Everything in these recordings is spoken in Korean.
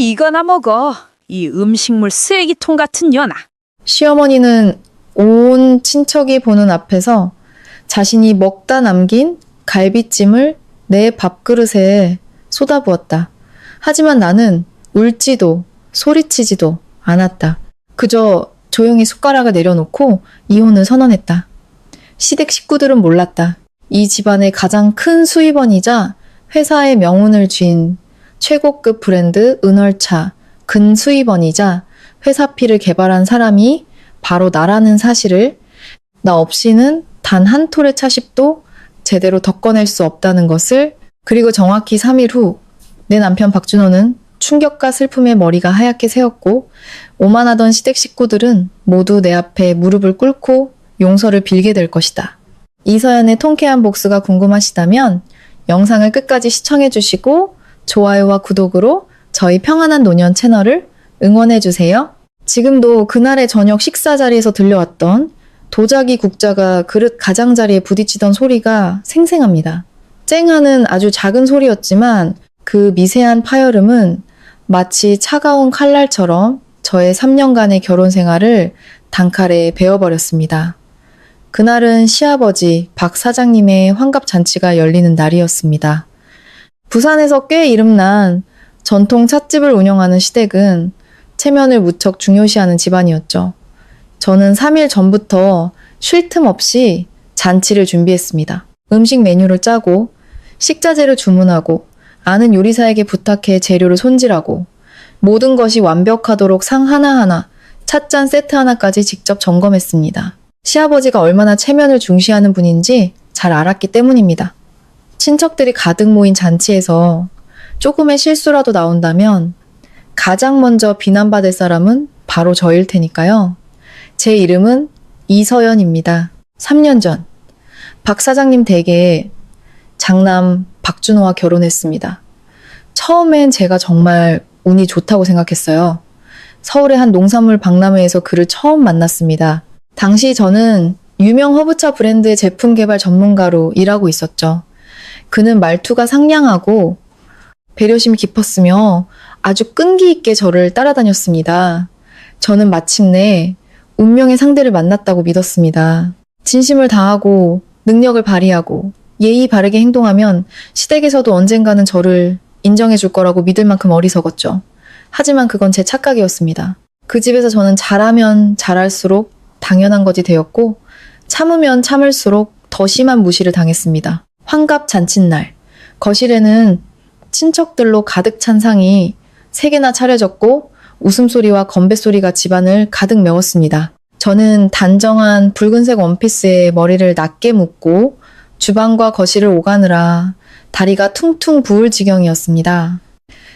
이거나 먹어. 이 음식물 쓰레기통 같은 년아. 시어머니는 온 친척이 보는 앞에서 자신이 먹다 남긴 갈비찜을 내 밥그릇에 쏟아부었다. 하지만 나는 울지도 소리치지도 않았다. 그저 조용히 숟가락을 내려놓고 이혼을 선언했다. 시댁 식구들은 몰랐다. 이 집안의 가장 큰 수입원이자 회사의 명운을 쥔 최고급 브랜드 은월차 근수입원이자 회사피를 개발한 사람이 바로 나라는 사실을 나 없이는 단 한 톨의 차십도 제대로 덮어낼 수 없다는 것을, 그리고 정확히 3일 후 내 남편 박준호는 충격과 슬픔에 머리가 하얗게 새었고 오만하던 시댁 식구들은 모두 내 앞에 무릎을 꿇고 용서를 빌게 될 것이다. 이서연의 통쾌한 복수가 궁금하시다면 영상을 끝까지 시청해주시고 좋아요와 구독으로 저희 평안한 노년 채널을 응원해주세요. 지금도 그날의 저녁 식사 자리에서 들려왔던 도자기 국자가 그릇 가장자리에 부딪히던 소리가 생생합니다. 쨍하는 아주 작은 소리였지만 그 미세한 파열음은 마치 차가운 칼날처럼 저의 3년간의 결혼 생활을 단칼에 베어버렸습니다. 그날은 시아버지 박 사장님의 환갑잔치가 열리는 날이었습니다. 부산에서 꽤 이름난 전통 찻집을 운영하는 시댁은 체면을 무척 중요시하는 집안이었죠. 저는 3일 전부터 쉴 틈 없이 잔치를 준비했습니다. 음식 메뉴를 짜고 식자재를 주문하고 아는 요리사에게 부탁해 재료를 손질하고 모든 것이 완벽하도록 상 하나하나, 찻잔 세트 하나까지 직접 점검했습니다. 시아버지가 얼마나 체면을 중시하는 분인지 잘 알았기 때문입니다. 친척들이 가득 모인 잔치에서 조금의 실수라도 나온다면 가장 먼저 비난받을 사람은 바로 저일 테니까요. 제 이름은 이서연입니다. 3년 전 박 사장님 댁에 장남 박준호와 결혼했습니다. 처음엔 제가 정말 운이 좋다고 생각했어요. 서울의 한 농산물 박람회에서 그를 처음 만났습니다. 당시 저는 유명 허브차 브랜드의 제품 개발 전문가로 일하고 있었죠. 그는 말투가 상냥하고 배려심이 깊었으며 아주 끈기 있게 저를 따라다녔습니다. 저는 마침내 운명의 상대를 만났다고 믿었습니다. 진심을 다하고 능력을 발휘하고 예의 바르게 행동하면 시댁에서도 언젠가는 저를 인정해 줄 거라고 믿을 만큼 어리석었죠. 하지만 그건 제 착각이었습니다. 그 집에서 저는 잘하면 잘할수록 당연한 것이 되었고 참으면 참을수록 더 심한 무시를 당했습니다. 환갑 잔칫날, 거실에는 친척들로 가득 찬 상이 3개나 차려졌고 웃음소리와 건배소리가 집안을 가득 메웠습니다. 저는 단정한 붉은색 원피스에 머리를 낮게 묶고 주방과 거실을 오가느라 다리가 퉁퉁 부을 지경이었습니다.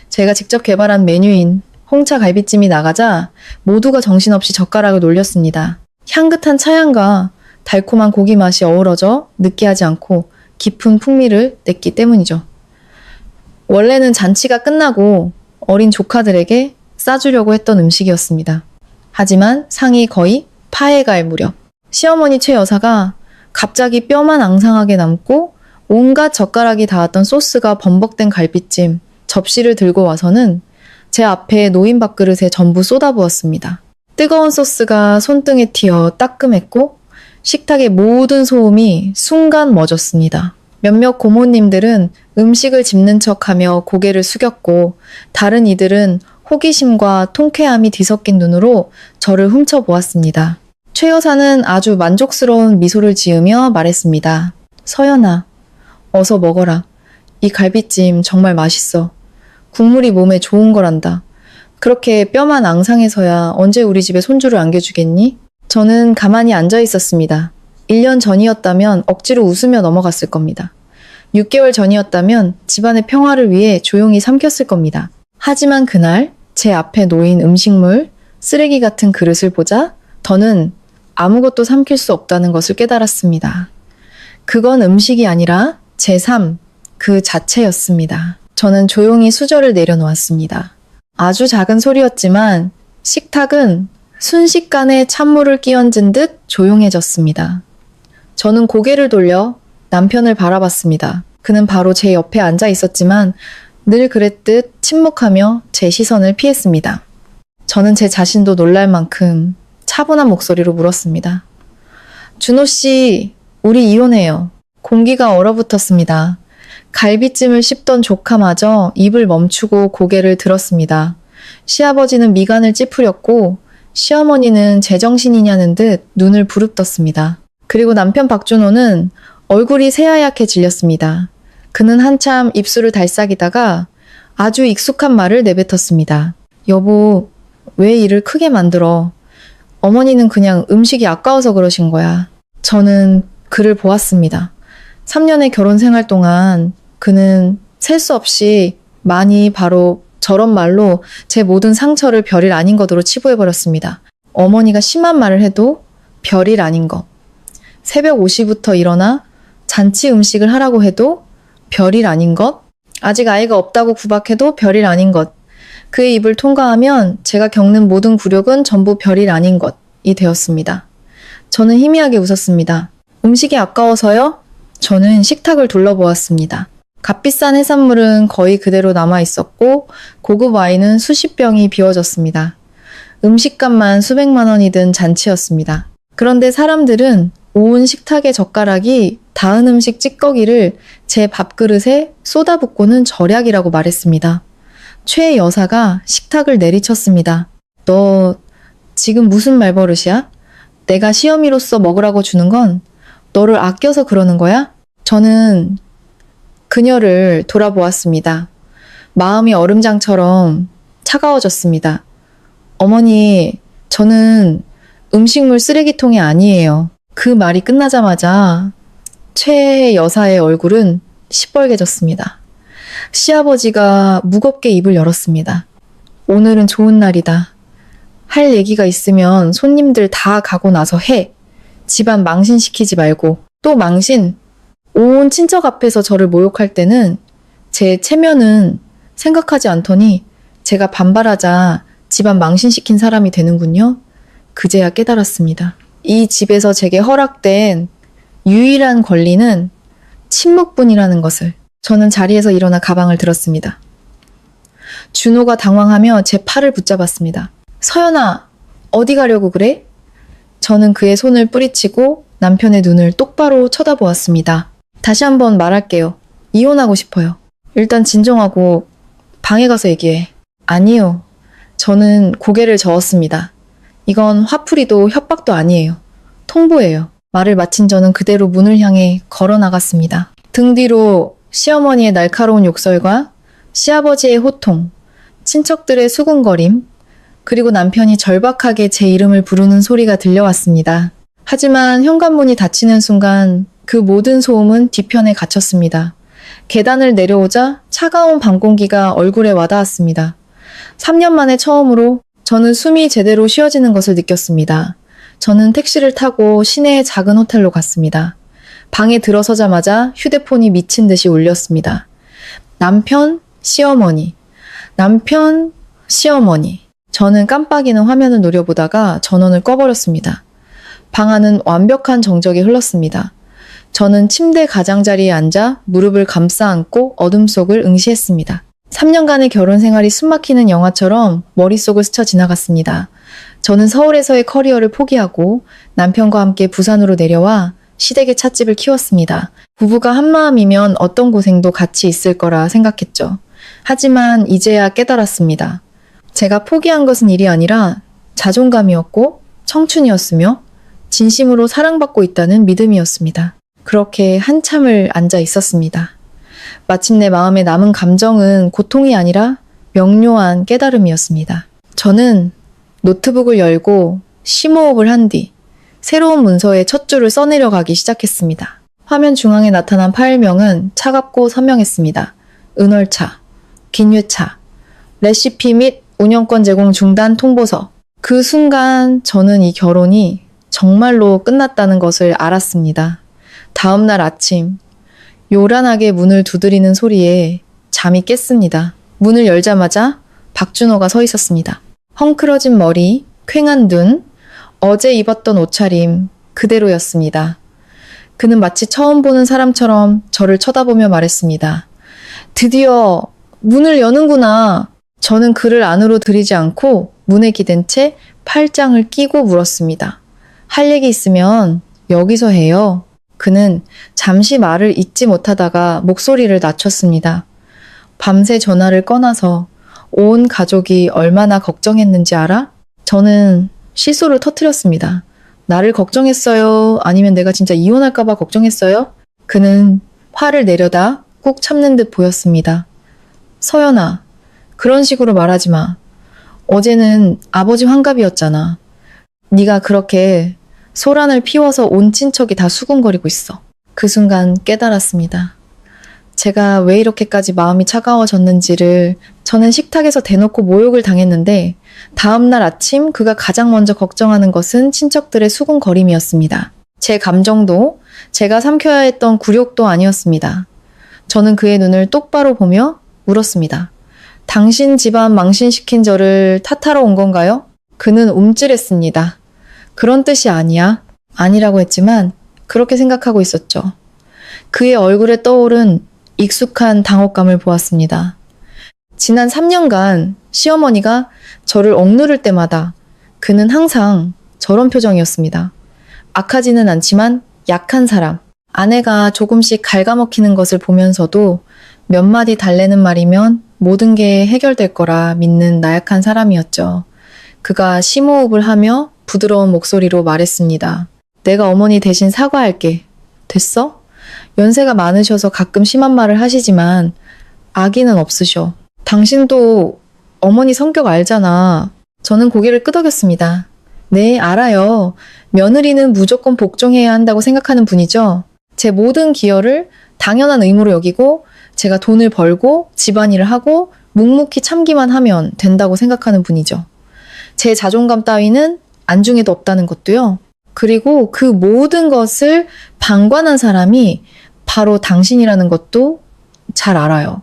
제가 직접 개발한 메뉴인 홍차 갈비찜이 나가자 모두가 정신없이 젓가락을 놀렸습니다. 향긋한 차향과 달콤한 고기 맛이 어우러져 느끼하지 않고 깊은 풍미를 냈기 때문이죠. 원래는 잔치가 끝나고 어린 조카들에게 싸주려고 했던 음식이었습니다. 하지만 상이 거의 파해갈 무렵 시어머니 최 여사가 갑자기 뼈만 앙상하게 남고 온갖 젓가락이 닿았던 소스가 범벅된 갈비찜 접시를 들고 와서는 제 앞에 놓인 밥그릇에 전부 쏟아부었습니다. 뜨거운 소스가 손등에 튀어 따끔했고 식탁의 모든 소음이 순간 멎었습니다. 몇몇 고모님들은 음식을 집는 척하며 고개를 숙였고 다른 이들은 호기심과 통쾌함이 뒤섞인 눈으로 저를 훔쳐보았습니다. 최 여사는 아주 만족스러운 미소를 지으며 말했습니다. 서연아, 어서 먹어라. 이 갈비찜 정말 맛있어. 국물이 몸에 좋은 거란다. 그렇게 뼈만 앙상해서야 언제 우리 집에 손주를 안겨주겠니? 저는 가만히 앉아 있었습니다. 1년 전이었다면 억지로 웃으며 넘어갔을 겁니다. 6개월 전이었다면 집안의 평화를 위해 조용히 삼켰을 겁니다. 하지만 그날 제 앞에 놓인 음식물, 쓰레기 같은 그릇을 보자 더는 아무것도 삼킬 수 없다는 것을 깨달았습니다. 그건 음식이 아니라 제 삶, 그 자체였습니다. 저는 조용히 수저를 내려놓았습니다. 아주 작은 소리였지만 식탁은 순식간에 찬물을 끼얹은 듯 조용해졌습니다. 저는 고개를 돌려 남편을 바라봤습니다. 그는 바로 제 옆에 앉아 있었지만 늘 그랬듯 침묵하며 제 시선을 피했습니다. 저는 제 자신도 놀랄 만큼 차분한 목소리로 물었습니다. 준호 씨, 우리 이혼해요. 공기가 얼어붙었습니다. 갈비찜을 씹던 조카마저 입을 멈추고 고개를 들었습니다. 시아버지는 미간을 찌푸렸고 시어머니는 제정신이냐는 듯 눈을 부릅떴습니다. 그리고 남편 박준호는 얼굴이 새하얗게 질렸습니다. 그는 한참 입술을 달싹이다가 아주 익숙한 말을 내뱉었습니다. 여보, 왜 일을 크게 만들어? 어머니는 그냥 음식이 아까워서 그러신 거야. 저는 그를 보았습니다. 3년의 결혼 생활 동안 그는 셀 수 없이 많이 바로 저런 말로 제 모든 상처를 별일 아닌 것으로 치부해버렸습니다. 어머니가 심한 말을 해도 별일 아닌 것. 새벽 5시부터 일어나 잔치 음식을 하라고 해도 별일 아닌 것. 아직 아이가 없다고 구박해도 별일 아닌 것. 그의 입을 통과하면 제가 겪는 모든 굴욕은 전부 별일 아닌 것이 되었습니다. 저는 희미하게 웃었습니다. 음식이 아까워서요? 저는 식탁을 둘러보았습니다. 값비싼 해산물은 거의 그대로 남아 있었고 고급 와인은 수십 병이 비워졌습니다. 음식값만 수백만 원이 든 잔치였습니다. 그런데 사람들은 온 식탁의 젓가락이 닿은 음식 찌꺼기를 제 밥그릇에 쏟아붓고는 절약이라고 말했습니다. 최 여사가 식탁을 내리쳤습니다. 너 지금 무슨 말버릇이야? 내가 시어미로서 먹으라고 주는 건 너를 아껴서 그러는 거야? 저는 그녀를 돌아보았습니다. 마음이 얼음장처럼 차가워졌습니다. 어머니, 저는 음식물 쓰레기통이 아니에요. 그 말이 끝나자마자 최 여사의 얼굴은 시뻘개졌습니다. 시아버지가 무겁게 입을 열었습니다. 오늘은 좋은 날이다. 할 얘기가 있으면 손님들 다 가고 나서 해. 집안 망신시키지 말고. 또 망신. 온 친척 앞에서 저를 모욕할 때는 제 체면은 생각하지 않더니 제가 반발하자 집안 망신시킨 사람이 되는군요. 그제야 깨달았습니다. 이 집에서 제게 허락된 유일한 권리는 침묵뿐이라는 것을. 저는 자리에서 일어나 가방을 들었습니다. 준호가 당황하며 제 팔을 붙잡았습니다. 서연아, 어디 가려고 그래? 저는 그의 손을 뿌리치고 남편의 눈을 똑바로 쳐다보았습니다. 다시 한번 말할게요. 이혼하고 싶어요. 일단 진정하고 방에 가서 얘기해. 아니요. 저는 고개를 저었습니다. 이건 화풀이도 협박도 아니에요. 통보예요. 말을 마친 저는 그대로 문을 향해 걸어 나갔습니다. 등 뒤로 시어머니의 날카로운 욕설과 시아버지의 호통, 친척들의 수군거림, 그리고 남편이 절박하게 제 이름을 부르는 소리가 들려왔습니다. 하지만 현관문이 닫히는 순간 그 모든 소음은 뒤편에 갇혔습니다. 계단을 내려오자 차가운 밤 공기가 얼굴에 와닿았습니다. 3년 만에 처음으로 저는 숨이 제대로 쉬어지는 것을 느꼈습니다. 저는 택시를 타고 시내의 작은 호텔로 갔습니다. 방에 들어서자마자 휴대폰이 미친 듯이 울렸습니다. 남편, 시어머니. 남편, 시어머니. 저는 깜빡이는 화면을 노려보다가 전원을 꺼버렸습니다. 방 안은 완벽한 정적이 흘렀습니다. 저는 침대 가장자리에 앉아 무릎을 감싸 안고 어둠 속을 응시했습니다. 3년간의 결혼 생활이 숨막히는 영화처럼 머릿속을 스쳐 지나갔습니다. 저는 서울에서의 커리어를 포기하고 남편과 함께 부산으로 내려와 시댁의 찻집을 키웠습니다. 부부가 한마음이면 어떤 고생도 같이 있을 거라 생각했죠. 하지만 이제야 깨달았습니다. 제가 포기한 것은 일이 아니라 자존감이었고 청춘이었으며 진심으로 사랑받고 있다는 믿음이었습니다. 그렇게 한참을 앉아 있었습니다. 마침내 마음에 남은 감정은 고통이 아니라 명료한 깨달음이었습니다. 저는 노트북을 열고 심호흡을 한 뒤 새로운 문서에 첫 줄을 써내려가기 시작했습니다. 화면 중앙에 나타난 파일명은 차갑고 선명했습니다. 은월차, 긴유차, 레시피 및 운영권 제공 중단 통보서. 그 순간 저는 이 결혼이 정말로 끝났다는 것을 알았습니다. 다음 날 아침, 요란하게 문을 두드리는 소리에 잠이 깼습니다. 문을 열자마자 박준호가 서 있었습니다. 헝클어진 머리, 퀭한 눈, 어제 입었던 옷차림 그대로였습니다. 그는 마치 처음 보는 사람처럼 저를 쳐다보며 말했습니다. 드디어 문을 여는구나. 저는 그를 안으로 들이지 않고 문에 기댄 채 팔짱을 끼고 물었습니다. 할 얘기 있으면 여기서 해요. 그는 잠시 말을 잇지 못하다가 목소리를 낮췄습니다. 밤새 전화를 꺼놔서 온 가족이 얼마나 걱정했는지 알아? 저는 실소를 터뜨렸습니다. 나를 걱정했어요? 아니면 내가 진짜 이혼할까봐 걱정했어요? 그는 화를 내려다 꾹 참는 듯 보였습니다. 서연아, 그런 식으로 말하지 마. 어제는 아버지 환갑이었잖아. 네가 그렇게 소란을 피워서 온 친척이 다 수군거리고 있어. 그 순간 깨달았습니다. 제가 왜 이렇게까지 마음이 차가워졌는지를. 저는 식탁에서 대놓고 모욕을 당했는데 다음날 아침 그가 가장 먼저 걱정하는 것은 친척들의 수군거림이었습니다. 제 감정도 제가 삼켜야 했던 굴욕도 아니었습니다. 저는 그의 눈을 똑바로 보며 물었습니다. 당신 집안 망신시킨 저를 탓하러 온 건가요? 그는 움찔했습니다. 그런 뜻이 아니야. 아니라고 했지만 그렇게 생각하고 있었죠. 그의 얼굴에 떠오른 익숙한 당혹감을 보았습니다. 지난 3년간 시어머니가 저를 억누를 때마다 그는 항상 저런 표정이었습니다. 악하지는 않지만 약한 사람. 아내가 조금씩 갉아먹히는 것을 보면서도 몇 마디 달래는 말이면 모든 게 해결될 거라 믿는 나약한 사람이었죠. 그가 심호흡을 하며 부드러운 목소리로 말했습니다. 내가 어머니 대신 사과할게. 됐어? 연세가 많으셔서 가끔 심한 말을 하시지만 악의는 없으셔. 당신도 어머니 성격 알잖아. 저는 고개를 끄덕였습니다. 네, 알아요. 며느리는 무조건 복종해야 한다고 생각하는 분이죠. 제 모든 기여를 당연한 의무로 여기고 제가 돈을 벌고 집안일을 하고 묵묵히 참기만 하면 된다고 생각하는 분이죠. 제 자존감 따위는 안중에도 없다는 것도요. 그리고 그 모든 것을 방관한 사람이 바로 당신이라는 것도 잘 알아요.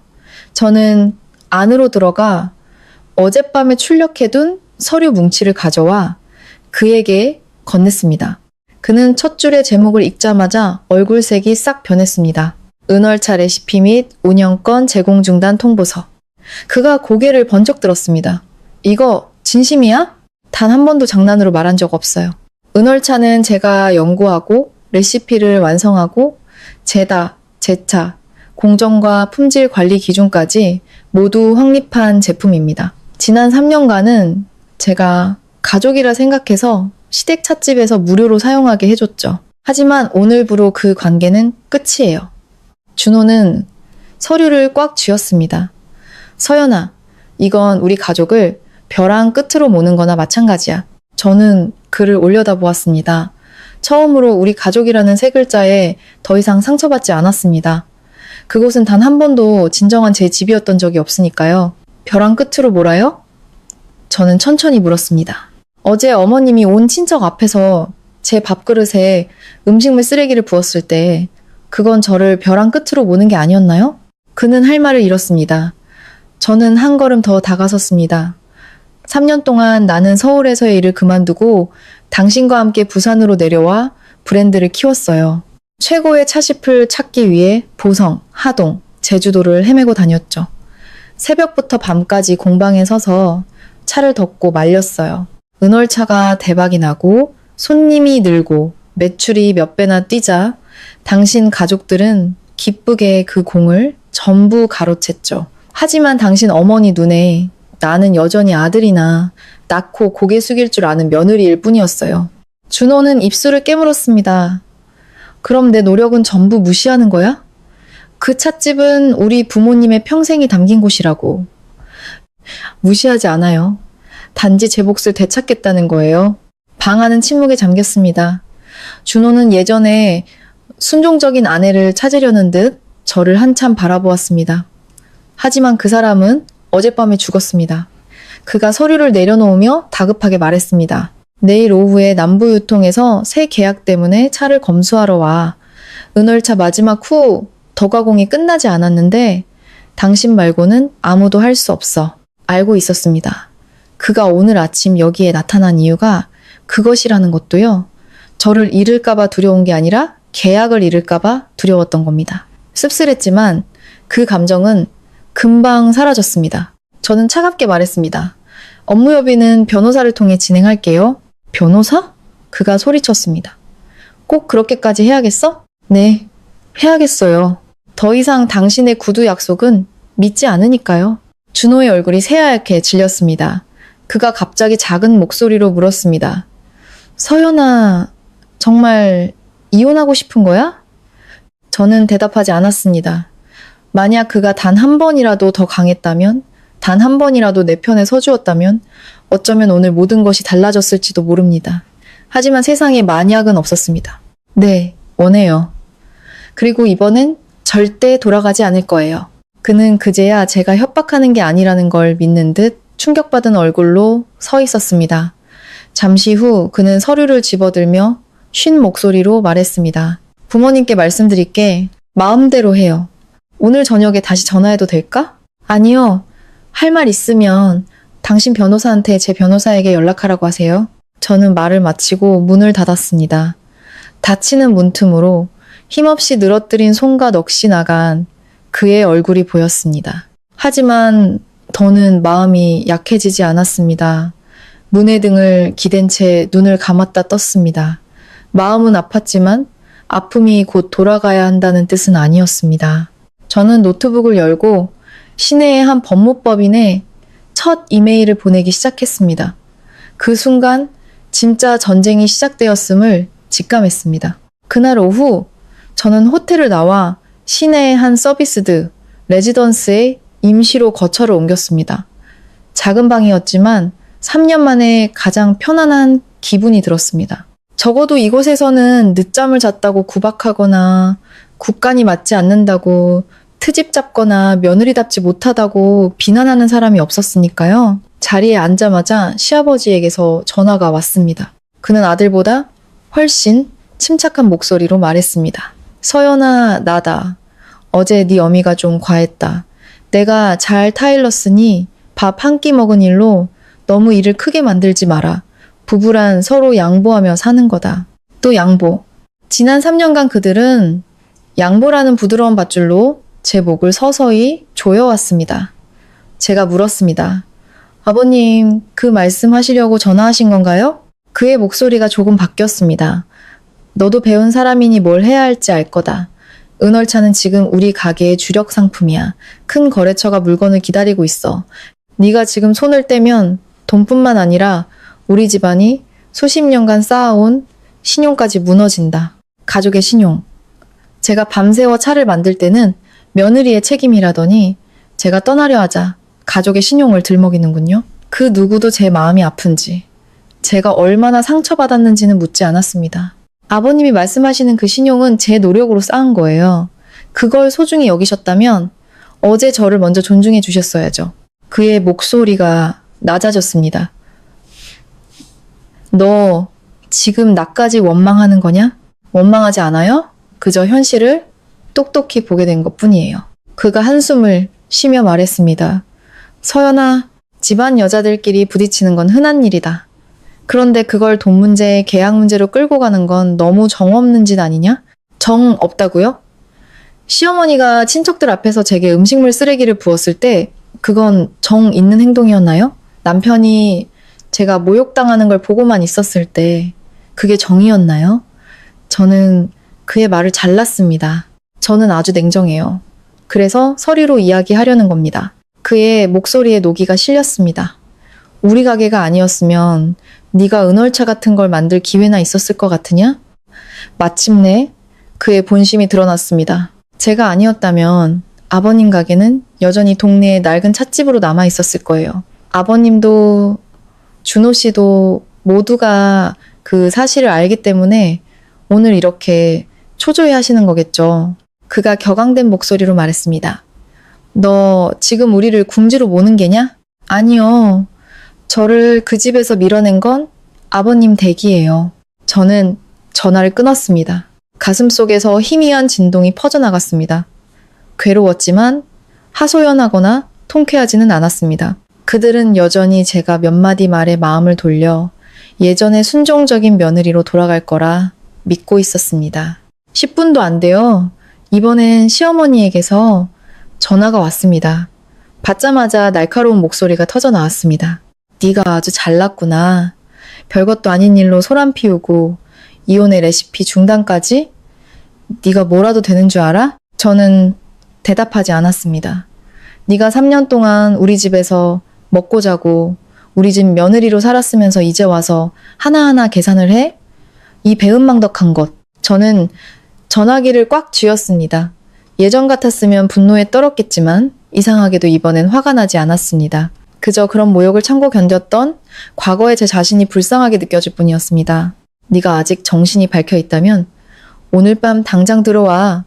저는 안으로 들어가 어젯밤에 출력해둔 서류 뭉치를 가져와 그에게 건넸습니다. 그는 첫 줄의 제목을 읽자마자 얼굴색이 싹 변했습니다. 은월차 레시피 및 운영권 제공 중단 통보서. 그가 고개를 번쩍 들었습니다. 이거 진심이야? 단 한 번도 장난으로 말한 적 없어요. 은월차는 제가 연구하고 레시피를 완성하고 제다, 제차, 공정과 품질 관리 기준까지 모두 확립한 제품입니다. 지난 3년간은 제가 가족이라 생각해서 시댁 찻집에서 무료로 사용하게 해줬죠. 하지만 오늘부로 그 관계는 끝이에요. 준호는 서류를 꽉 쥐었습니다. 서연아, 이건 우리 가족을 벼랑 끝으로 모는 거나 마찬가지야. 저는 그를 올려다보았습니다. 처음으로 우리 가족이라는 세 글자에 더 이상 상처받지 않았습니다. 그곳은 단 한 번도 진정한 제 집이었던 적이 없으니까요. 벼랑 끝으로 몰아요? 저는 천천히 물었습니다. 어제 어머님이 온 친척 앞에서 제 밥그릇에 음식물 쓰레기를 부었을 때 그건 저를 벼랑 끝으로 모는 게 아니었나요? 그는 할 말을 잃었습니다. 저는 한 걸음 더 다가섰습니다. 3년 동안 나는 서울에서의 일을 그만두고 당신과 함께 부산으로 내려와 브랜드를 키웠어요. 최고의 차십을 찾기 위해 보성, 하동, 제주도를 헤매고 다녔죠. 새벽부터 밤까지 공방에 서서 차를 덮고 말렸어요. 은월차가 대박이 나고 손님이 늘고 매출이 몇 배나 뛰자 당신 가족들은 기쁘게 그 공을 전부 가로챘죠. 하지만 당신 어머니 눈에 나는 여전히 아들이나 낳고 고개 숙일 줄 아는 며느리일 뿐이었어요. 준호는 입술을 깨물었습니다. 그럼 내 노력은 전부 무시하는 거야? 그 찻집은 우리 부모님의 평생이 담긴 곳이라고. 무시하지 않아요. 단지 제 몫을 되찾겠다는 거예요. 방 안은 침묵에 잠겼습니다. 준호는 예전에 순종적인 아내를 찾으려는 듯 저를 한참 바라보았습니다. 하지만 그 사람은 어젯밤에 죽었습니다. 그가 서류를 내려놓으며 다급하게 말했습니다. 내일 오후에 남부유통에서 새 계약 때문에 차를 검수하러 와. 은월차 마지막 후 더가공이 끝나지 않았는데 당신 말고는 아무도 할 수 없어. 알고 있었습니다. 그가 오늘 아침 여기에 나타난 이유가 그것이라는 것도요. 저를 잃을까봐 두려운 게 아니라 계약을 잃을까봐 두려웠던 겁니다. 씁쓸했지만 그 감정은 금방 사라졌습니다. 저는 차갑게 말했습니다. 업무 협의는 변호사를 통해 진행할게요. 변호사? 그가 소리쳤습니다. 꼭 그렇게까지 해야겠어? 네, 해야겠어요. 더 이상 당신의 구두 약속은 믿지 않으니까요. 준호의 얼굴이 새하얗게 질렸습니다. 그가 갑자기 작은 목소리로 물었습니다. 서연아, 정말 이혼하고 싶은 거야? 저는 대답하지 않았습니다. 만약 그가 단 한 번이라도 더 강했다면, 단 한 번이라도 내 편에 서주었다면, 어쩌면 오늘 모든 것이 달라졌을지도 모릅니다. 하지만 세상에 만약은 없었습니다. 네, 원해요. 그리고 이번엔 절대 돌아가지 않을 거예요. 그는 그제야 제가 협박하는 게 아니라는 걸 믿는 듯 충격받은 얼굴로 서 있었습니다. 잠시 후 그는 서류를 집어들며 쉰 목소리로 말했습니다. 부모님께 말씀드릴게. 마음대로 해요. 오늘 저녁에 다시 전화해도 될까? 아니요. 할 말 있으면 당신 변호사한테 제 변호사에게 연락하라고 하세요. 저는 말을 마치고 문을 닫았습니다. 닫히는 문틈으로 힘없이 늘어뜨린 손과 넋이 나간 그의 얼굴이 보였습니다. 하지만 더는 마음이 약해지지 않았습니다. 문의 등을 기댄 채 눈을 감았다 떴습니다. 마음은 아팠지만 아픔이 곧 돌아가야 한다는 뜻은 아니었습니다. 저는 노트북을 열고 시내의 한 법무법인에 첫 이메일을 보내기 시작했습니다. 그 순간 진짜 전쟁이 시작되었음을 직감했습니다. 그날 오후 저는 호텔을 나와 시내의 한 서비스드 레지던스에 임시로 거처를 옮겼습니다. 작은 방이었지만 3년 만에 가장 편안한 기분이 들었습니다. 적어도 이곳에서는 늦잠을 잤다고 구박하거나 국간이 맞지 않는다고 트집 잡거나 며느리답지 못하다고 비난하는 사람이 없었으니까요. 자리에 앉자마자 시아버지에게서 전화가 왔습니다. 그는 아들보다 훨씬 침착한 목소리로 말했습니다. 서연아, 나다. 어제 네 어미가 좀 과했다. 내가 잘 타일렀으니 밥 한 끼 먹은 일로 너무 일을 크게 만들지 마라. 부부란 서로 양보하며 사는 거다. 또 양보. 지난 3년간 그들은 양보라는 부드러운 밧줄로 제 목을 서서히 조여왔습니다. 제가 물었습니다. 아버님, 그 말씀하시려고 전화하신 건가요? 그의 목소리가 조금 바뀌었습니다. 너도 배운 사람이니 뭘 해야 할지 알 거다. 은월차는 지금 우리 가게의 주력 상품이야. 큰 거래처가 물건을 기다리고 있어. 네가 지금 손을 떼면 돈뿐만 아니라 우리 집안이 수십 년간 쌓아온 신용까지 무너진다. 가족의 신용. 제가 밤새워 차를 만들 때는 며느리의 책임이라더니 제가 떠나려 하자 가족의 신용을 들먹이는군요. 그 누구도 제 마음이 아픈지, 제가 얼마나 상처받았는지는 묻지 않았습니다. 아버님이 말씀하시는 그 신용은 제 노력으로 쌓은 거예요. 그걸 소중히 여기셨다면 어제 저를 먼저 존중해 주셨어야죠. 그의 목소리가 낮아졌습니다. 너 지금 나까지 원망하는 거냐? 원망하지 않아요? 그저 현실을 똑똑히 보게 된 것뿐이에요. 그가 한숨을 쉬며 말했습니다. 서연아, 집안 여자들끼리 부딪히는 건 흔한 일이다. 그런데 그걸 돈 문제, 계약 문제로 끌고 가는 건 너무 정 없는 짓 아니냐? 정 없다고요? 시어머니가 친척들 앞에서 제게 음식물 쓰레기를 부었을 때 그건 정 있는 행동이었나요? 남편이 제가 모욕당하는 걸 보고만 있었을 때 그게 정이었나요? 저는 그의 말을 잘랐습니다. 저는 아주 냉정해요. 그래서 서류로 이야기하려는 겁니다. 그의 목소리에 노기가 실렸습니다. 우리 가게가 아니었으면 네가 은월차 같은 걸 만들 기회나 있었을 것 같으냐? 마침내 그의 본심이 드러났습니다. 제가 아니었다면 아버님 가게는 여전히 동네의 낡은 찻집으로 남아 있었을 거예요. 아버님도 준호 씨도 모두가 그 사실을 알기 때문에 오늘 이렇게 초조해 하시는 거겠죠. 그가 격앙된 목소리로 말했습니다. 너 지금 우리를 궁지로 모는 게냐? 아니요. 저를 그 집에서 밀어낸 건 아버님 댁이에요. 저는 전화를 끊었습니다. 가슴속에서 희미한 진동이 퍼져나갔습니다. 괴로웠지만 하소연하거나 통쾌하지는 않았습니다. 그들은 여전히 제가 몇 마디 말에 마음을 돌려 예전의 순종적인 며느리로 돌아갈 거라 믿고 있었습니다. 10분도 안 돼요. 이번엔 시어머니에게서 전화가 왔습니다. 받자마자 날카로운 목소리가 터져 나왔습니다. 네가 아주 잘났구나. 별것도 아닌 일로 소란 피우고 이혼의 레시피 중단까지? 네가 뭐라도 되는 줄 알아? 저는 대답하지 않았습니다. 네가 3년 동안 우리 집에서 먹고 자고 우리 집 며느리로 살았으면서 이제 와서 하나하나 계산을 해? 이 배은망덕한 것. 저는 전화기를 꽉 쥐었습니다. 예전 같았으면 분노에 떨었겠지만 이상하게도 이번엔 화가 나지 않았습니다. 그저 그런 모욕을 참고 견뎠던 과거의 제 자신이 불쌍하게 느껴질 뿐이었습니다. 네가 아직 정신이 밝혀 있다면 오늘 밤 당장 들어와.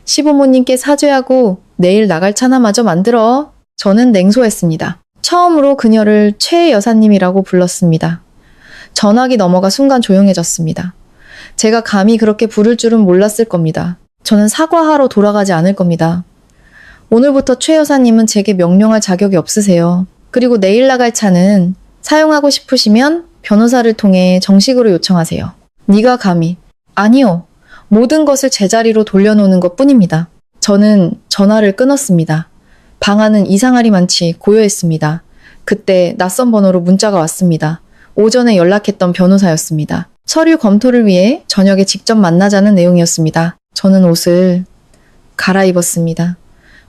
시부모님께 사죄하고 내일 나갈 차나마저 만들어. 저는 냉소했습니다. 처음으로 그녀를 최 여사님이라고 불렀습니다. 전화기 너머가 순간 조용해졌습니다. 제가 감히 그렇게 부를 줄은 몰랐을 겁니다. 저는 사과하러 돌아가지 않을 겁니다. 오늘부터 최 여사님은 제게 명령할 자격이 없으세요. 그리고 내일 나갈 차는 사용하고 싶으시면 변호사를 통해 정식으로 요청하세요. 네가 감히. 아니요. 모든 것을 제자리로 돌려놓는 것 뿐입니다. 저는 전화를 끊었습니다. 방 안은 이상하리만치 고요했습니다. 그때 낯선 번호로 문자가 왔습니다. 오전에 연락했던 변호사였습니다. 서류 검토를 위해 저녁에 직접 만나자는 내용이었습니다. 저는 옷을 갈아입었습니다.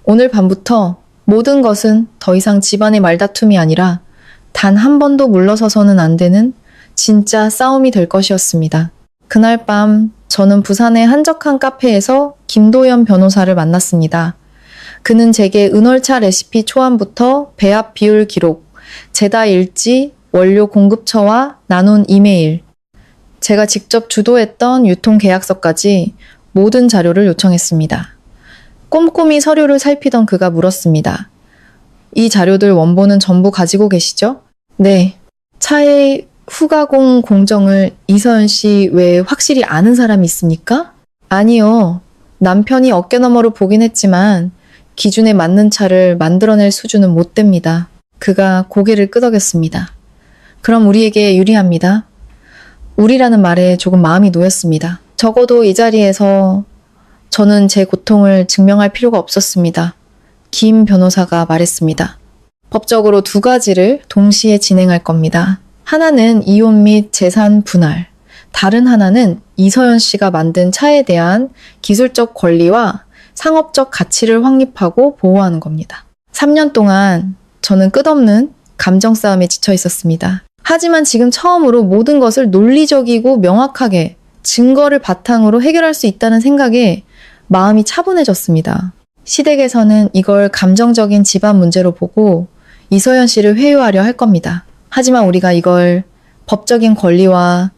오늘 밤부터 모든 것은 더 이상 집안의 말다툼이 아니라 단 한 번도 물러서서는 안 되는 진짜 싸움이 될 것이었습니다. 그날 밤 저는 부산의 한적한 카페에서 김도연 변호사를 만났습니다. 그는 제게 은월차 레시피 초안부터 배합 비율 기록, 제다 일지, 원료 공급처와 나눈 이메일, 제가 직접 주도했던 유통계약서까지 모든 자료를 요청했습니다. 꼼꼼히 서류를 살피던 그가 물었습니다. 이 자료들 원본은 전부 가지고 계시죠? 네. 차의 후가공 공정을 이서연 씨 외에 확실히 아는 사람이 있습니까? 아니요. 남편이 어깨너머로 보긴 했지만 기준에 맞는 차를 만들어낼 수준은 못 됩니다. 그가 고개를 끄덕였습니다. 그럼 우리에게 유리합니다. 우리라는 말에 조금 마음이 놓였습니다. 적어도 이 자리에서 저는 제 고통을 증명할 필요가 없었습니다. 김 변호사가 말했습니다. 법적으로 두 가지를 동시에 진행할 겁니다. 하나는 이혼 및 재산 분할, 다른 하나는 이서연 씨가 만든 차에 대한 기술적 권리와 상업적 가치를 확립하고 보호하는 겁니다. 3년 동안 저는 끝없는 감정 싸움에 지쳐 있었습니다. 하지만 지금 처음으로 모든 것을 논리적이고 명확하게 증거를 바탕으로 해결할 수 있다는 생각에 마음이 차분해졌습니다. 시댁에서는 이걸 감정적인 집안 문제로 보고 이서연 씨를 회유하려 할 겁니다. 하지만 우리가 이걸 법적인 권리와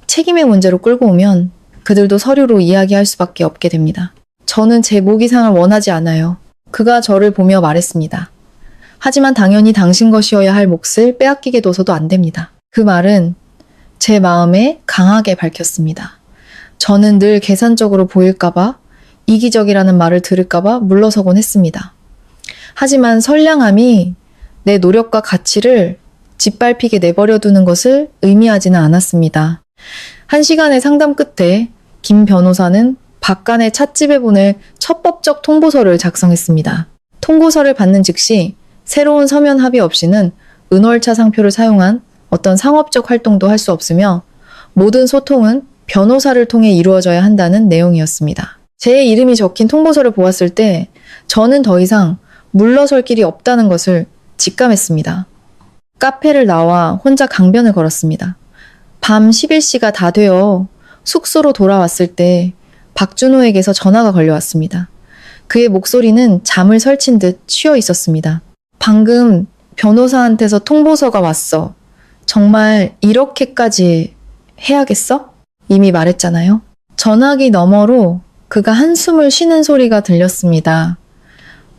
책임의 문제로 끌고 오면 그들도 서류로 이야기할 수밖에 없게 됩니다. 저는 제 모기상을 원하지 않아요. 그가 저를 보며 말했습니다. 하지만 당연히 당신 것이어야 할 몫을 빼앗기게 둬서도 안 됩니다. 그 말은 제 마음에 강하게 밝혔습니다. 저는 늘 계산적으로 보일까봐, 이기적이라는 말을 들을까봐 물러서곤 했습니다. 하지만 선량함이 내 노력과 가치를 짓밟히게 내버려 두는 것을 의미하지는 않았습니다. 1시간의 상담 끝에 김 변호사는 박간의 찻집에 보낼 첫 법적 통보서를 작성했습니다. 통보서를 받는 즉시 새로운 서면 합의 없이는 은월차 상표를 사용한 어떤 상업적 활동도 할 수 없으며 모든 소통은 변호사를 통해 이루어져야 한다는 내용이었습니다. 제 이름이 적힌 통보서를 보았을 때 저는 더 이상 물러설 길이 없다는 것을 직감했습니다. 카페를 나와 혼자 강변을 걸었습니다. 밤 11시가 다 되어 숙소로 돌아왔을 때 박준호에게서 전화가 걸려왔습니다. 그의 목소리는 잠을 설친 듯 쉬어 있었습니다. 방금 변호사한테서 통보서가 왔어. 정말 이렇게까지 해야겠어? 이미 말했잖아요. 전화기 너머로 그가 한숨을 쉬는 소리가 들렸습니다.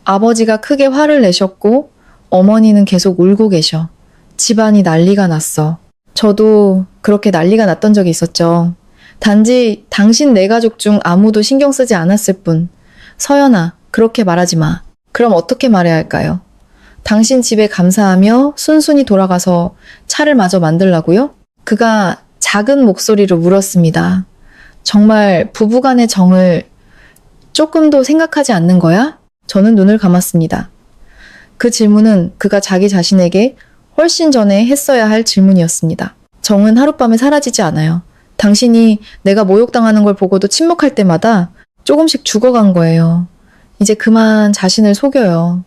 아버지가 크게 화를 내셨고 어머니는 계속 울고 계셔. 집안이 난리가 났어. 저도 그렇게 난리가 났던 적이 있었죠. 단지 당신 내 가족 중 아무도 신경 쓰지 않았을 뿐. 서연아, 그렇게 말하지 마. 그럼 어떻게 말해야 할까요? 당신 집에 감사하며 순순히 돌아가서 차를 마저 만들라고요? 그가 작은 목소리로 물었습니다. 정말 부부간의 정을 조금도 생각하지 않는 거야? 저는 눈을 감았습니다. 그 질문은 그가 자기 자신에게 훨씬 전에 했어야 할 질문이었습니다. 정은 하룻밤에 사라지지 않아요. 당신이 내가 모욕당하는 걸 보고도 침묵할 때마다 조금씩 죽어간 거예요. 이제 그만 자신을 속여요.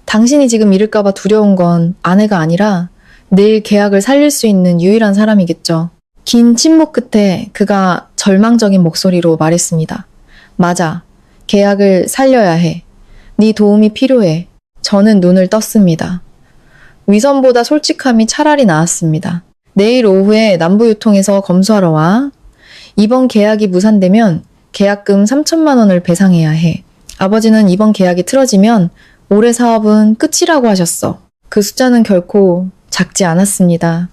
당신이 지금 잃을까봐 두려운 건 아내가 아니라 내일 계약을 살릴 수 있는 유일한 사람이겠죠. 긴 침묵 끝에 그가 절망적인 목소리로 말했습니다. 맞아. 계약을 살려야 해. 네 도움이 필요해. 저는 눈을 떴습니다. 위선보다 솔직함이 차라리 나았습니다. 내일 오후에 남부유통에서 검수하러 와. 이번 계약이 무산되면 계약금 3천만 원을 배상해야 해. 아버지는 이번 계약이 틀어지면 올해 사업은 끝이라고 하셨어. 그 숫자는 결코 작지 않았습니다.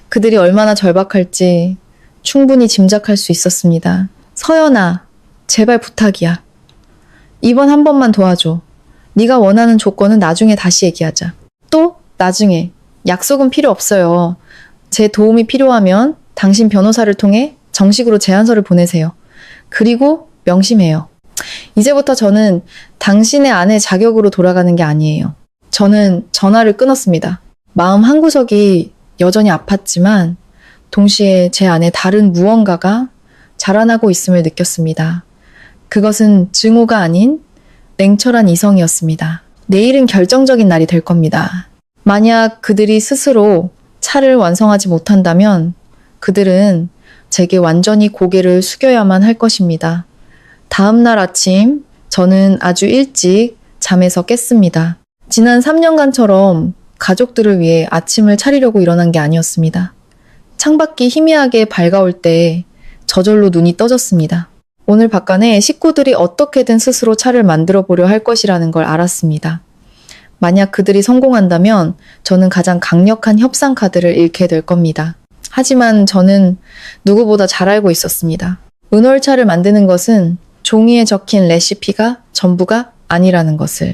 그들이 얼마나 절박할지 충분히 짐작할 수 있었습니다. 서연아, 제발 부탁이야. 이번 한 번만 도와줘. 네가 원하는 조건은 나중에 다시 얘기하자. 또 나중에. 약속은 필요 없어요. 제 도움이 필요하면 당신 변호사를 통해 정식으로 제안서를 보내세요. 그리고 명심해요. 이제부터 저는 당신의 아내 자격으로 돌아가는 게 아니에요. 저는 전화를 끊었습니다. 마음 한구석이 여전히 아팠지만 동시에 제 안에 다른 무언가가 자라나고 있음을 느꼈습니다. 그것은 증오가 아닌 냉철한 이성이었습니다. 내일은 결정적인 날이 될 겁니다. 만약 그들이 스스로 차를 완성하지 못한다면 그들은 제게 완전히 고개를 숙여야만 할 것입니다. 다음 날 아침 저는 아주 일찍 잠에서 깼습니다. 지난 3년간처럼 가족들을 위해 아침을 차리려고 일어난 게 아니었습니다. 창밖이 희미하게 밝아올 때 저절로 눈이 떠졌습니다. 오늘 밖간에 식구들이 어떻게든 스스로 차를 만들어 보려 할 것이라는 걸 알았습니다. 만약 그들이 성공한다면 저는 가장 강력한 협상 카드를 잃게 될 겁니다. 하지만 저는 누구보다 잘 알고 있었습니다. 은월차를 만드는 것은 종이에 적힌 레시피가 전부가 아니라는 것을.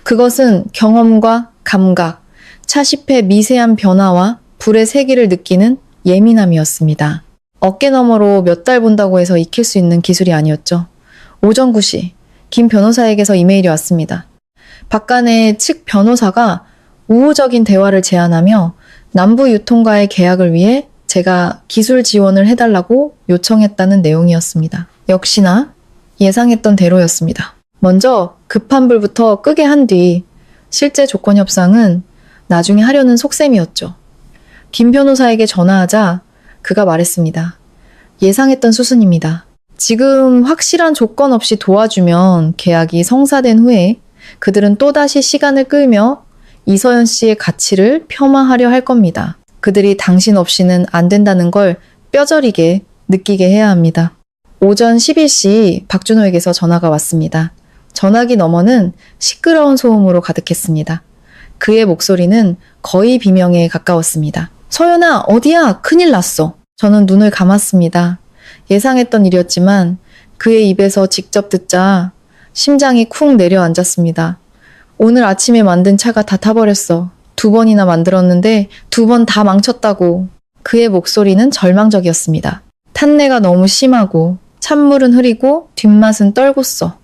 그것은 경험과 감각, 차십의 미세한 변화와 불의 세기를 느끼는 예민함이었습니다. 어깨 너머로 몇 달 본다고 해서 익힐 수 있는 기술이 아니었죠. 오전 9시, 김 변호사에게서 이메일이 왔습니다. 박간의 측 변호사가 우호적인 대화를 제안하며 남부유통과의 계약을 위해 제가 기술 지원을 해달라고 요청했다는 내용이었습니다. 역시나 예상했던 대로였습니다. 먼저 급한 불부터 끄게 한 뒤 실제 조건 협상은 나중에 하려는 속셈이었죠. 김 변호사에게 전화하자 그가 말했습니다. 예상했던 수순입니다. 지금 확실한 조건 없이 도와주면 계약이 성사된 후에 그들은 또다시 시간을 끌며 이서연 씨의 가치를 폄하하려 할 겁니다. 그들이 당신 없이는 안 된다는 걸 뼈저리게 느끼게 해야 합니다. 오전 11시 박준호에게서 전화가 왔습니다. 전화기 너머는 시끄러운 소음으로 가득했습니다. 그의 목소리는 거의 비명에 가까웠습니다. 서연아, 어디야? 큰일 났어. 저는 눈을 감았습니다. 예상했던 일이었지만 그의 입에서 직접 듣자 심장이 쿵 내려앉았습니다. 오늘 아침에 만든 차가 다 타버렸어. 2번이나 만들었는데 2번 다 망쳤다고. 그의 목소리는 절망적이었습니다. 탄내가 너무 심하고 찬물은 흐리고 뒷맛은 떨궜어.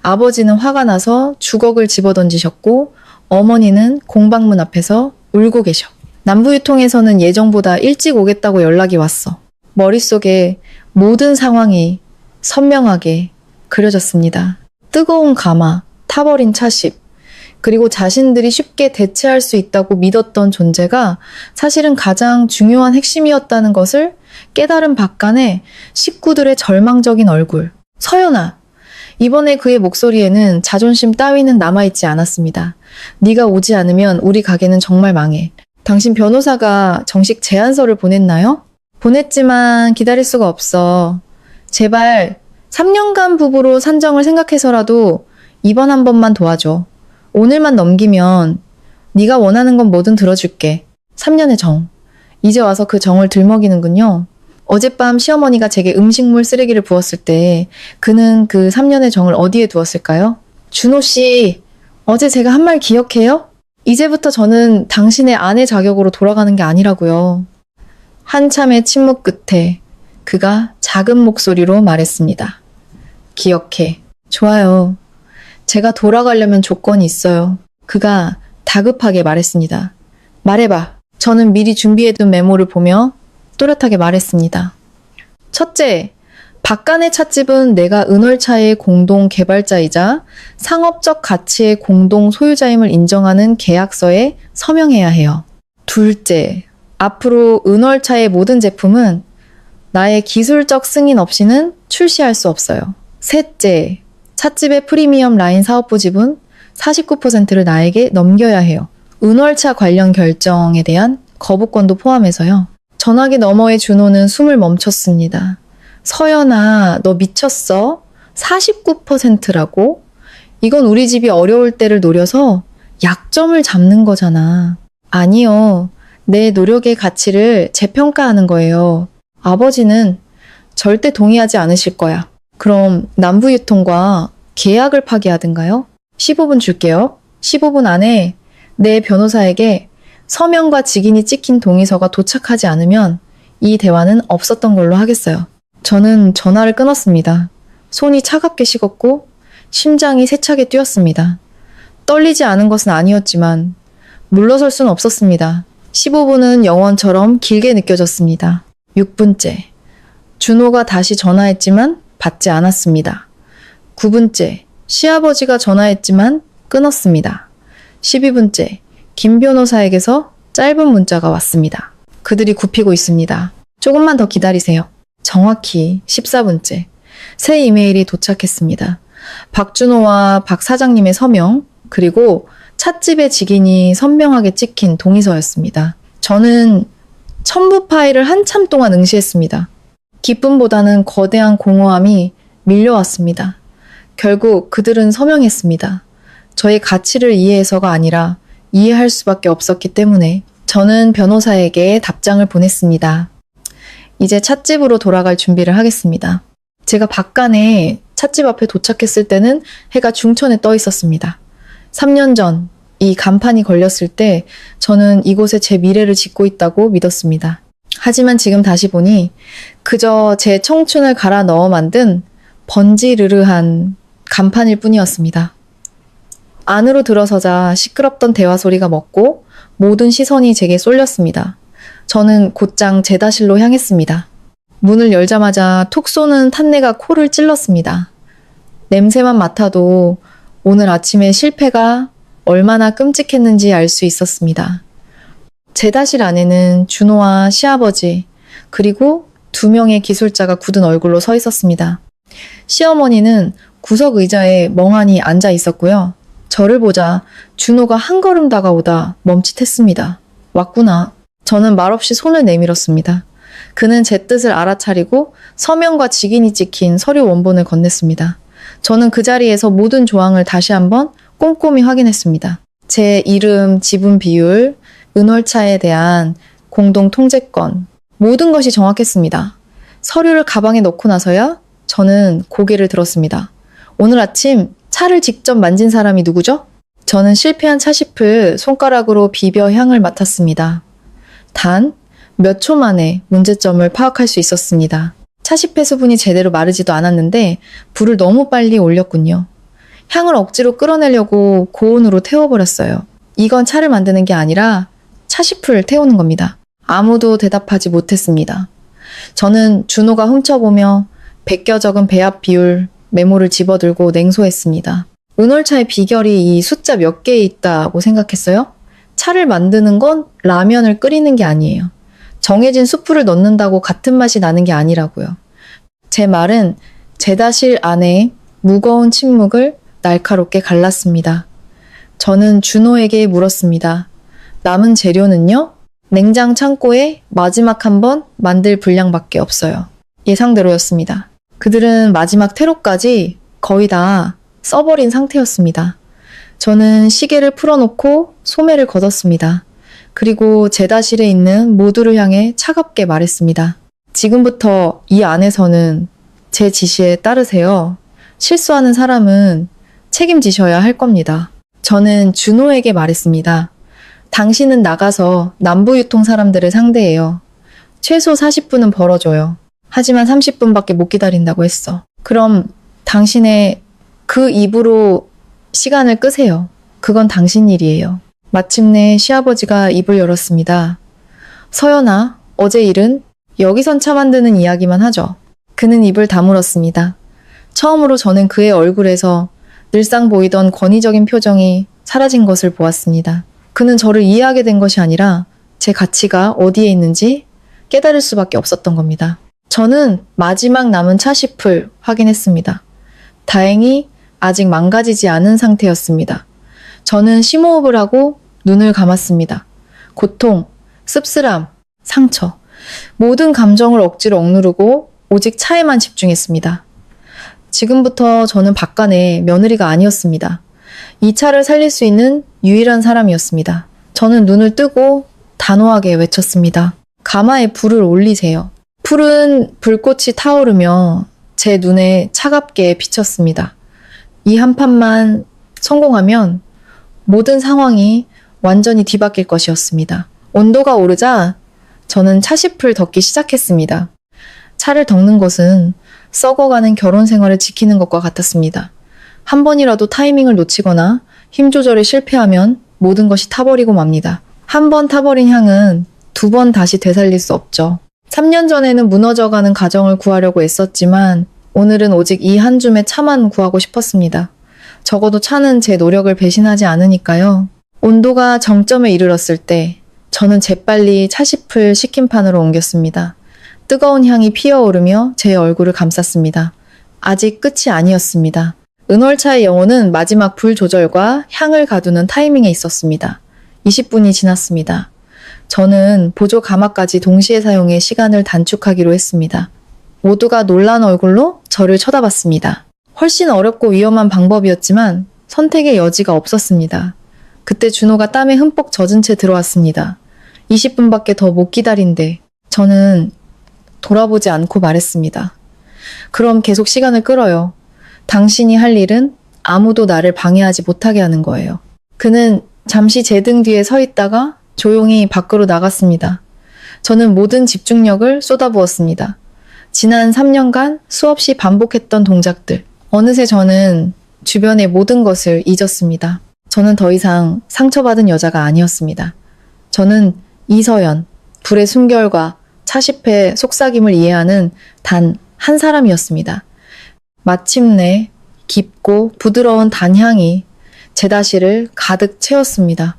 아버지는 화가 나서 주걱을 집어던지셨고 어머니는 공방문 앞에서 울고 계셔. 남부유통에서는 예정보다 일찍 오겠다고 연락이 왔어. 머릿속에 모든 상황이 선명하게 그려졌습니다. 뜨거운 가마, 타버린 차십, 그리고 자신들이 쉽게 대체할 수 있다고 믿었던 존재가 사실은 가장 중요한 핵심이었다는 것을 깨달은 박간의 식구들의 절망적인 얼굴. 서연아, 이번에 그의 목소리에는 자존심 따위는 남아있지 않았습니다. 네가 오지 않으면 우리 가게는 정말 망해. 당신 변호사가 정식 제안서를 보냈나요? 보냈지만 기다릴 수가 없어. 제발 3년간 부부로 산정을 생각해서라도 이번 한 번만 도와줘. 오늘만 넘기면 네가 원하는 건 뭐든 들어줄게. 3년의 정. 이제 와서 그 정을 들먹이는군요. 어젯밤 시어머니가 제게 음식물 쓰레기를 부었을 때 그는 그 3년의 정을 어디에 두었을까요? 준호 씨, 어제 제가 한 말 기억해요? 이제부터 저는 당신의 아내 자격으로 돌아가는 게 아니라고요. 한참의 침묵 끝에 그가 작은 목소리로 말했습니다. 기억해. 좋아요. 제가 돌아가려면 조건이 있어요. 그가 다급하게 말했습니다. 말해봐. 저는 미리 준비해둔 메모를 보며 또렷하게 말했습니다. 첫째, 박간의 찻집은 내가 은월차의 공동 개발자이자 상업적 가치의 공동 소유자임을 인정하는 계약서에 서명해야 해요. 둘째, 앞으로 은월차의 모든 제품은 나의 기술적 승인 없이는 출시할 수 없어요. 셋째, 찻집의 프리미엄 라인 사업부 지분 49%를 나에게 넘겨야 해요. 은월차 관련 결정에 대한 거부권도 포함해서요. 전화기 너머의 준호는 숨을 멈췄습니다. 서연아, 너 미쳤어? 49%라고? 이건 우리 집이 어려울 때를 노려서 약점을 잡는 거잖아. 아니요. 내 노력의 가치를 재평가하는 거예요. 아버지는 절대 동의하지 않으실 거야. 그럼 남부유통과 계약을 파기하든가요? 15분 줄게요. 15분 안에 내 변호사에게 서명과 직인이 찍힌 동의서가 도착하지 않으면 이 대화는 없었던 걸로 하겠어요. 저는 전화를 끊었습니다. 손이 차갑게 식었고 심장이 세차게 뛰었습니다. 떨리지 않은 것은 아니었지만 물러설 수는 없었습니다. 15분은 영원처럼 길게 느껴졌습니다. 6분째. 준호가 다시 전화했지만 받지 않았습니다. 9분째. 시아버지가 전화했지만 끊었습니다. 12분째. 김 변호사에게서 짧은 문자가 왔습니다. 그들이 굽히고 있습니다. 조금만 더 기다리세요. 정확히 14분째. 새 이메일이 도착했습니다. 박준호와 박 사장님의 서명, 그리고 찻집의 직인이 선명하게 찍힌 동의서였습니다. 저는 첨부 파일을 한참 동안 응시했습니다. 기쁨보다는 거대한 공허함이 밀려왔습니다. 결국 그들은 서명했습니다. 저의 가치를 이해해서가 아니라 이해할 수밖에 없었기 때문에 저는 변호사에게 답장을 보냈습니다. 이제 찻집으로 돌아갈 준비를 하겠습니다. 제가 박간에 찻집 앞에 도착했을 때는 해가 중천에 떠 있었습니다. 3년 전 이 간판이 걸렸을 때 저는 이곳에 제 미래를 짓고 있다고 믿었습니다. 하지만 지금 다시 보니 그저 제 청춘을 갈아 넣어 만든 번지르르한 간판일 뿐이었습니다. 안으로 들어서자 시끄럽던 대화 소리가 멎고 모든 시선이 제게 쏠렸습니다. 저는 곧장 제다실로 향했습니다. 문을 열자마자 툭 쏘는 탄내가 코를 찔렀습니다. 냄새만 맡아도 오늘 아침의 실패가 얼마나 끔찍했는지 알 수 있었습니다. 제다실 안에는 준호와 시아버지, 그리고 2명의 기술자가 굳은 얼굴로 서 있었습니다. 시어머니는 구석 의자에 멍하니 앉아 있었고요. 저를 보자 준호가 한 걸음 다가오다 멈칫했습니다. 왔구나. 저는 말없이 손을 내밀었습니다. 그는 제 뜻을 알아차리고 서명과 직인이 찍힌 서류 원본을 건넸습니다. 저는 그 자리에서 모든 조항을 다시 한번 꼼꼼히 확인했습니다. 제 이름, 지분 비율, 은월차에 대한 공동 통제권, 모든 것이 정확했습니다. 서류를 가방에 넣고 나서야 저는 고개를 들었습니다. 오늘 아침 차를 직접 만진 사람이 누구죠? 저는 실패한 차잎을 손가락으로 비벼 향을 맡았습니다. 단 몇 초 만에 문제점을 파악할 수 있었습니다. 차잎의 수분이 제대로 마르지도 않았는데 불을 너무 빨리 올렸군요. 향을 억지로 끌어내려고 고온으로 태워버렸어요. 이건 차를 만드는 게 아니라 차잎을 태우는 겁니다. 아무도 대답하지 못했습니다. 저는 준호가 훔쳐보며 베껴 적은 배합 비율 메모를 집어들고 냉소했습니다. 은월차의 비결이 이 숫자 몇 개에 있다고 생각했어요? 차를 만드는 건 라면을 끓이는 게 아니에요. 정해진 수프를 넣는다고 같은 맛이 나는 게 아니라고요. 제 말은 제다실 안에 무거운 침묵을 날카롭게 갈랐습니다. 저는 준호에게 물었습니다. 남은 재료는요? 냉장 창고에 마지막 한 번 만들 분량밖에 없어요. 예상대로였습니다. 그들은 마지막 퇴로까지 거의 다 써버린 상태였습니다. 저는 시계를 풀어놓고 소매를 걷었습니다. 그리고 제다실에 있는 모두를 향해 차갑게 말했습니다. 지금부터 이 안에서는 제 지시에 따르세요. 실수하는 사람은 책임지셔야 할 겁니다. 저는 준호에게 말했습니다. 당신은 나가서 남부유통 사람들을 상대해요. 최소 40분은 벌어줘요. 하지만 30분밖에 못 기다린다고 했어. 그럼 당신의 그 입으로 시간을 끄세요. 그건 당신 일이에요. 마침내 시아버지가 입을 열었습니다. 서연아, 어제 일은? 여기선 차 만드는 이야기만 하죠. 그는 입을 다물었습니다. 처음으로 저는 그의 얼굴에서 늘상 보이던 권위적인 표정이 사라진 것을 보았습니다. 그는 저를 이해하게 된 것이 아니라 제 가치가 어디에 있는지 깨달을 수밖에 없었던 겁니다. 저는 마지막 남은 차시풀 확인했습니다. 다행히 아직 망가지지 않은 상태였습니다. 저는 심호흡을 하고 눈을 감았습니다. 고통, 씁쓸함, 상처, 모든 감정을 억지로 억누르고 오직 차에만 집중했습니다. 지금부터 저는 박간의 며느리가 아니었습니다. 이 차를 살릴 수 있는 유일한 사람이었습니다. 저는 눈을 뜨고 단호하게 외쳤습니다. 가마에 불을 올리세요. 푸른 불꽃이 타오르며 제 눈에 차갑게 비쳤습니다. 이 한 판만 성공하면 모든 상황이 완전히 뒤바뀔 것이었습니다. 온도가 오르자 저는 차시풀 덮기 시작했습니다. 차를 덮는 것은 썩어가는 결혼 생활을 지키는 것과 같았습니다. 한 번이라도 타이밍을 놓치거나 힘 조절에 실패하면 모든 것이 타버리고 맙니다. 한 번 타버린 향은 두 번 다시 되살릴 수 없죠. 3년 전에는 무너져가는 가정을 구하려고 애썼지만 오늘은 오직 이 한 줌의 차만 구하고 싶었습니다. 적어도 차는 제 노력을 배신하지 않으니까요. 온도가 정점에 이르렀을 때 저는 재빨리 차시풀 식힌판으로 옮겼습니다. 뜨거운 향이 피어오르며 제 얼굴을 감쌌습니다. 아직 끝이 아니었습니다. 은월차의 영혼은 마지막 불 조절과 향을 가두는 타이밍에 있었습니다. 20분이 지났습니다. 저는 보조 가마까지 동시에 사용해 시간을 단축하기로 했습니다. 모두가 놀란 얼굴로 저를 쳐다봤습니다. 훨씬 어렵고 위험한 방법이었지만 선택의 여지가 없었습니다. 그때 준호가 땀에 흠뻑 젖은 채 들어왔습니다. 20분밖에 더 못 기다린대. 저는 돌아보지 않고 말했습니다. 그럼 계속 시간을 끌어요. 당신이 할 일은 아무도 나를 방해하지 못하게 하는 거예요. 그는 잠시 제 등 뒤에 서 있다가 조용히 밖으로 나갔습니다. 저는 모든 집중력을 쏟아부었습니다. 지난 3년간 수없이 반복했던 동작들. 어느새 저는 주변의 모든 것을 잊었습니다. 저는 더 이상 상처받은 여자가 아니었습니다. 저는 이서연, 불의 숨결과 차십의 속삭임을 이해하는 단 한 사람이었습니다. 마침내 깊고 부드러운 단향이 제 다시를 가득 채웠습니다.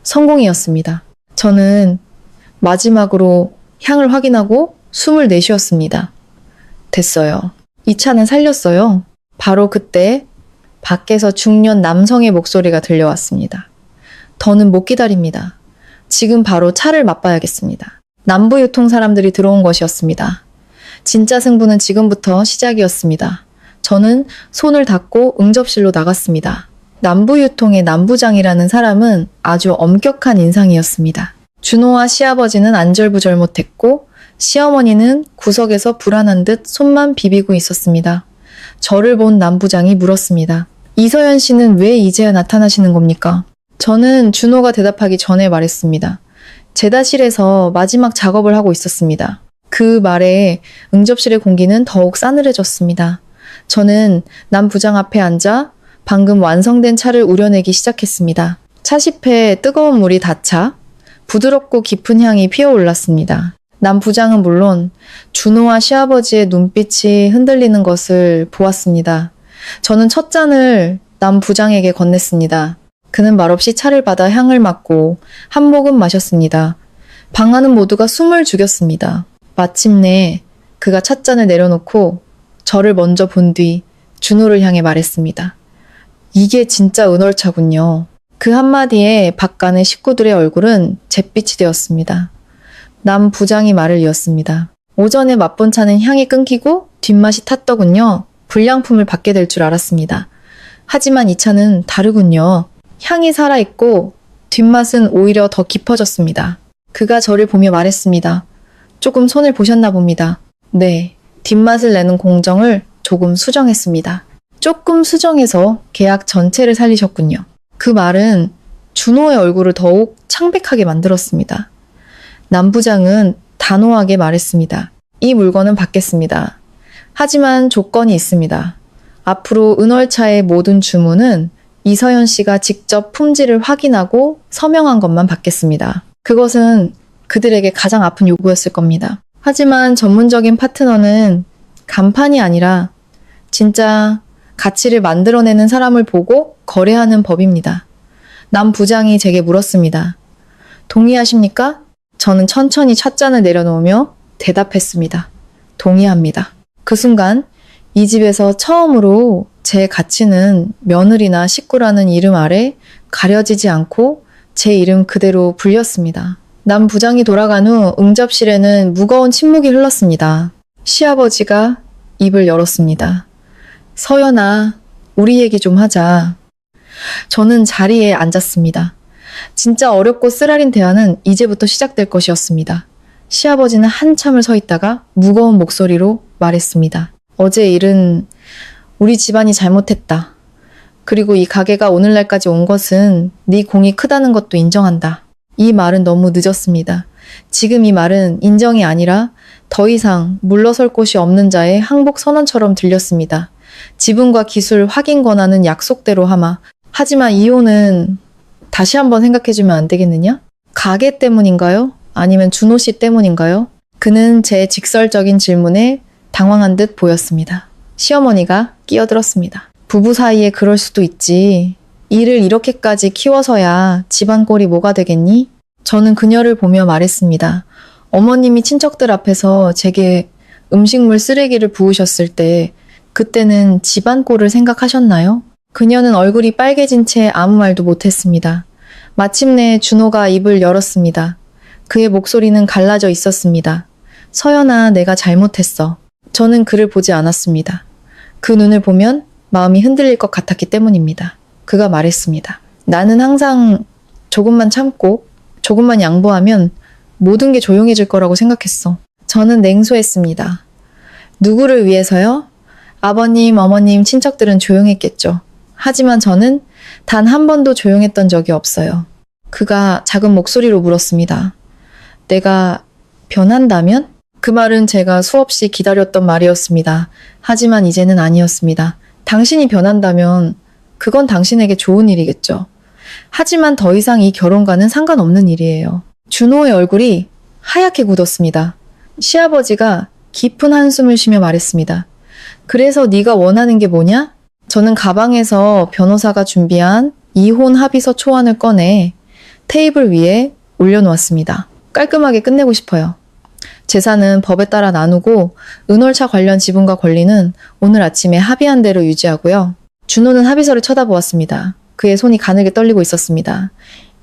성공이었습니다. 저는 마지막으로 향을 확인하고 숨을 내쉬었습니다. 됐어요. 이 차는 살렸어요. 바로 그때 밖에서 중년 남성의 목소리가 들려왔습니다. 더는 못 기다립니다. 지금 바로 차를 맛봐야겠습니다. 남부유통 사람들이 들어온 것이었습니다. 진짜 승부는 지금부터 시작이었습니다. 저는 손을 닫고 응접실로 나갔습니다. 남부유통의 남부장이라는 사람은 아주 엄격한 인상이었습니다. 준호와 시아버지는 안절부절 못했고 시어머니는 구석에서 불안한 듯 손만 비비고 있었습니다. 저를 본 남부장이 물었습니다. 이서연 씨는 왜 이제야 나타나시는 겁니까? 저는 준호가 대답하기 전에 말했습니다. 제다실에서 마지막 작업을 하고 있었습니다. 그 말에 응접실의 공기는 더욱 싸늘해졌습니다. 저는 남 부장 앞에 앉아 방금 완성된 차를 우려내기 시작했습니다. 차십에 뜨거운 물이 닿자 부드럽고 깊은 향이 피어올랐습니다. 남 부장은 물론 준호와 시아버지의 눈빛이 흔들리는 것을 보았습니다. 저는 첫 잔을 남 부장에게 건넸습니다. 그는 말없이 차를 받아 향을 맡고 한 모금 마셨습니다. 방 안은 모두가 숨을 죽였습니다. 마침내 그가 찻잔을 내려놓고 저를 먼저 본 뒤 준호를 향해 말했습니다. 이게 진짜 은월차군요. 그 한마디에 박간의 식구들의 얼굴은 잿빛이 되었습니다. 남 부장이 말을 이었습니다. 오전에 맛본 차는 향이 끊기고 뒷맛이 탔더군요. 불량품을 받게 될 줄 알았습니다. 하지만 이 차는 다르군요. 향이 살아있고 뒷맛은 오히려 더 깊어졌습니다. 그가 저를 보며 말했습니다. 조금 손을 보셨나 봅니다. 네, 뒷맛을 내는 공정을 조금 수정했습니다. 조금 수정해서 계약 전체를 살리셨군요. 그 말은 준호의 얼굴을 더욱 창백하게 만들었습니다. 남 부장은 단호하게 말했습니다. 이 물건은 받겠습니다. 하지만 조건이 있습니다. 앞으로 은월차의 모든 주문은 이서연 씨가 직접 품질을 확인하고 서명한 것만 받겠습니다. 그것은 그들에게 가장 아픈 요구였을 겁니다. 하지만 전문적인 파트너는 간판이 아니라 진짜 가치를 만들어내는 사람을 보고 거래하는 법입니다. 남 부장이 제게 물었습니다. 동의하십니까? 저는 천천히 찻잔을 내려놓으며 대답했습니다. 동의합니다. 그 순간 이 집에서 처음으로 제 가치는 며느리나 식구라는 이름 아래 가려지지 않고 제 이름 그대로 불렸습니다. 남 부장이 돌아간 후 응접실에는 무거운 침묵이 흘렀습니다. 시아버지가 입을 열었습니다. 서연아, 우리 얘기 좀 하자. 저는 자리에 앉았습니다. 진짜 어렵고 쓰라린 대화는 이제부터 시작될 것이었습니다. 시아버지는 한참을 서 있다가 무거운 목소리로 말했습니다. 어제 일은 우리 집안이 잘못했다. 그리고 이 가게가 오늘날까지 온 것은 네 공이 크다는 것도 인정한다. 이 말은 너무 늦었습니다. 지금 이 말은 인정이 아니라 더 이상 물러설 곳이 없는 자의 항복 선언처럼 들렸습니다. 지분과 기술 확인 권한은 약속대로 하마. 하지만 이혼은 다시 한번 생각해주면 안 되겠느냐? 가게 때문인가요? 아니면 준호 씨 때문인가요? 그는 제 직설적인 질문에 당황한 듯 보였습니다. 시어머니가 끼어들었습니다. 부부 사이에 그럴 수도 있지. 일을 이렇게까지 키워서야 집안 꼴이 뭐가 되겠니? 저는 그녀를 보며 말했습니다. 어머님이 친척들 앞에서 제게 음식물 쓰레기를 부으셨을 때 그때는 집안 꼴을 생각하셨나요? 그녀는 얼굴이 빨개진 채 아무 말도 못했습니다. 마침내 준호가 입을 열었습니다. 그의 목소리는 갈라져 있었습니다. 서연아, 내가 잘못했어. 저는 그를 보지 않았습니다. 그 눈을 보면 마음이 흔들릴 것 같았기 때문입니다. 그가 말했습니다. 나는 항상 조금만 참고 조금만 양보하면 모든 게 조용해질 거라고 생각했어. 저는 냉소했습니다. 누구를 위해서요? 아버님, 어머님, 친척들은 조용했겠죠. 하지만 저는 단 한 번도 조용했던 적이 없어요. 그가 작은 목소리로 물었습니다. 내가 변한다면? 그 말은 제가 수없이 기다렸던 말이었습니다. 하지만 이제는 아니었습니다. 당신이 변한다면 그건 당신에게 좋은 일이겠죠. 하지만 더 이상 이 결혼과는 상관없는 일이에요. 준호의 얼굴이 하얗게 굳었습니다. 시아버지가 깊은 한숨을 쉬며 말했습니다. 그래서 네가 원하는 게 뭐냐? 저는 가방에서 변호사가 준비한 이혼 합의서 초안을 꺼내 테이블 위에 올려놓았습니다. 깔끔하게 끝내고 싶어요. 재산은 법에 따라 나누고 은월차 관련 지분과 권리는 오늘 아침에 합의한 대로 유지하고요. 준호는 합의서를 쳐다보았습니다. 그의 손이 가늘게 떨리고 있었습니다.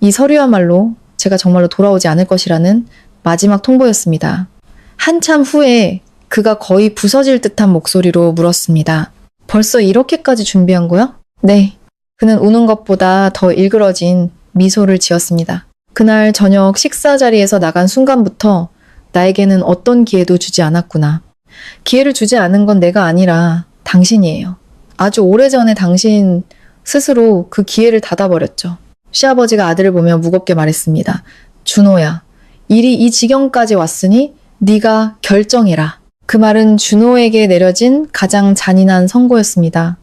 이 서류야말로 제가 정말로 돌아오지 않을 것이라는 마지막 통보였습니다. 한참 후에 그가 거의 부서질 듯한 목소리로 물었습니다. 벌써 이렇게까지 준비한 거야? 네. 그는 우는 것보다 더 일그러진 미소를 지었습니다. 그날 저녁 식사 자리에서 나간 순간부터 나에게는 어떤 기회도 주지 않았구나. 기회를 주지 않은 건 내가 아니라 당신이에요. 아주 오래전에 당신 스스로 그 기회를 닫아버렸죠. 시아버지가 아들을 보며 무겁게 말했습니다. 준호야, 일이 이 지경까지 왔으니 네가 결정해라. 그 말은 준호에게 내려진 가장 잔인한 선고였습니다.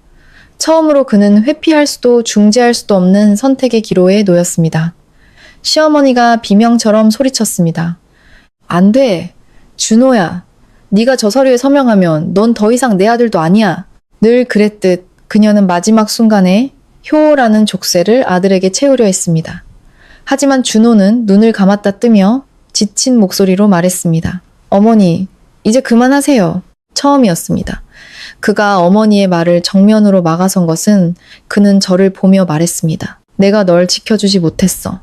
처음으로 그는 회피할 수도 중지할 수도 없는 선택의 기로에 놓였습니다. 시어머니가 비명처럼 소리쳤습니다. 안 돼. 준호야. 네가 저 서류에 서명하면 넌 더 이상 내 아들도 아니야. 늘 그랬듯 그녀는 마지막 순간에 효라는 족쇄를 아들에게 채우려 했습니다. 하지만 준호는 눈을 감았다 뜨며 지친 목소리로 말했습니다. 어머니, 이제 그만하세요. 처음이었습니다. 그가 어머니의 말을 정면으로 막아선 것은 그는 저를 보며 말했습니다. 내가 널 지켜주지 못했어.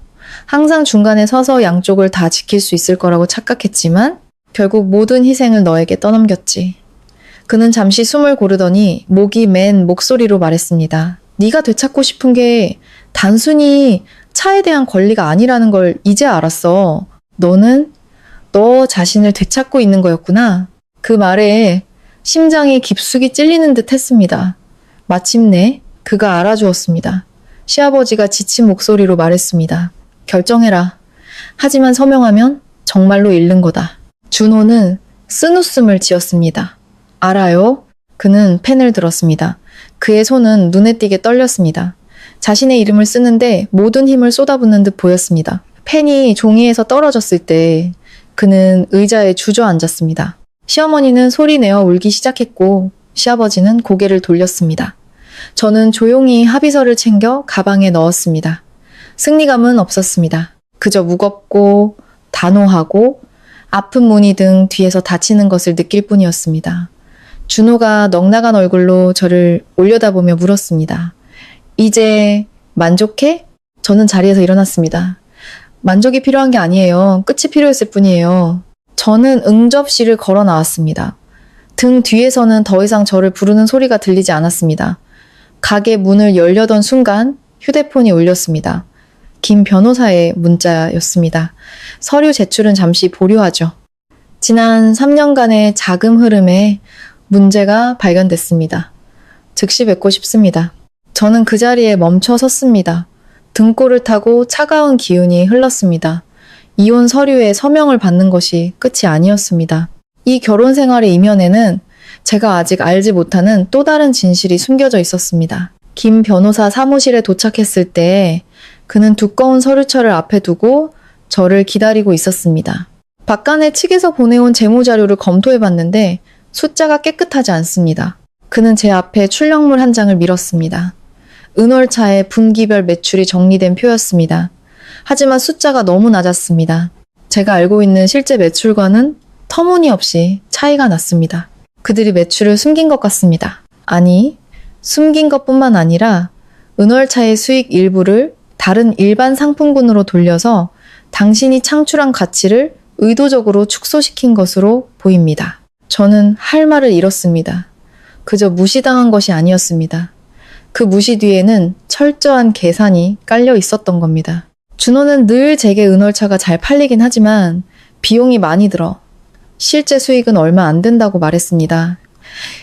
항상 중간에 서서 양쪽을 다 지킬 수 있을 거라고 착각했지만 결국 모든 희생을 너에게 떠넘겼지. 그는 잠시 숨을 고르더니 목이 맨 목소리로 말했습니다. 네가 되찾고 싶은 게 단순히 차에 대한 권리가 아니라는 걸 이제 알았어. 너는 너 자신을 되찾고 있는 거였구나. 그 말에 심장이 깊숙이 찔리는 듯 했습니다. 마침내 그가 알아주었습니다. 시아버지가 지친 목소리로 말했습니다. 결정해라. 하지만 서명하면 정말로 잃는 거다. 준호는 쓴웃음을 지었습니다. 알아요? 그는 펜을 들었습니다. 그의 손은 눈에 띄게 떨렸습니다. 자신의 이름을 쓰는데 모든 힘을 쏟아붓는 듯 보였습니다. 펜이 종이에서 떨어졌을 때 그는 의자에 주저앉았습니다. 시어머니는 소리내어 울기 시작했고 시아버지는 고개를 돌렸습니다. 저는 조용히 합의서를 챙겨 가방에 넣었습니다. 승리감은 없었습니다. 그저 무겁고 단호하고 아픈 무늬 등 뒤에서 다치는 것을 느낄 뿐이었습니다. 준호가 넉나간 얼굴로 저를 올려다보며 물었습니다. 이제 만족해? 저는 자리에서 일어났습니다. 만족이 필요한 게 아니에요. 끝이 필요했을 뿐이에요. 저는 응접실을 걸어 나왔습니다. 등 뒤에서는 더 이상 저를 부르는 소리가 들리지 않았습니다. 가게 문을 열려던 순간 휴대폰이 울렸습니다. 김 변호사의 문자였습니다. 서류 제출은 잠시 보류하죠. 지난 3년간의 자금 흐름에 문제가 발견됐습니다. 즉시 뵙고 싶습니다. 저는 그 자리에 멈춰 섰습니다. 등골을 타고 차가운 기운이 흘렀습니다. 이혼 서류에 서명을 받는 것이 끝이 아니었습니다. 이 결혼 생활의 이면에는 제가 아직 알지 못하는 또 다른 진실이 숨겨져 있었습니다. 김 변호사 사무실에 도착했을 때 그는 두꺼운 서류철을 앞에 두고 저를 기다리고 있었습니다. 박간의 측에서 보내온 재무자료를 검토해봤는데 숫자가 깨끗하지 않습니다. 그는 제 앞에 출력물 한 장을 밀었습니다. 은월차의 분기별 매출이 정리된 표였습니다. 하지만 숫자가 너무 낮았습니다. 제가 알고 있는 실제 매출과는 터무니없이 차이가 났습니다. 그들이 매출을 숨긴 것 같습니다. 아니, 숨긴 것뿐만 아니라 은월차의 수익 일부를 다른 일반 상품군으로 돌려서 당신이 창출한 가치를 의도적으로 축소시킨 것으로 보입니다. 저는 할 말을 잃었습니다. 그저 무시당한 것이 아니었습니다. 그 무시 뒤에는 철저한 계산이 깔려 있었던 겁니다. 준호는 늘 제게 은월차가 잘 팔리긴 하지만 비용이 많이 들어 실제 수익은 얼마 안 된다고 말했습니다.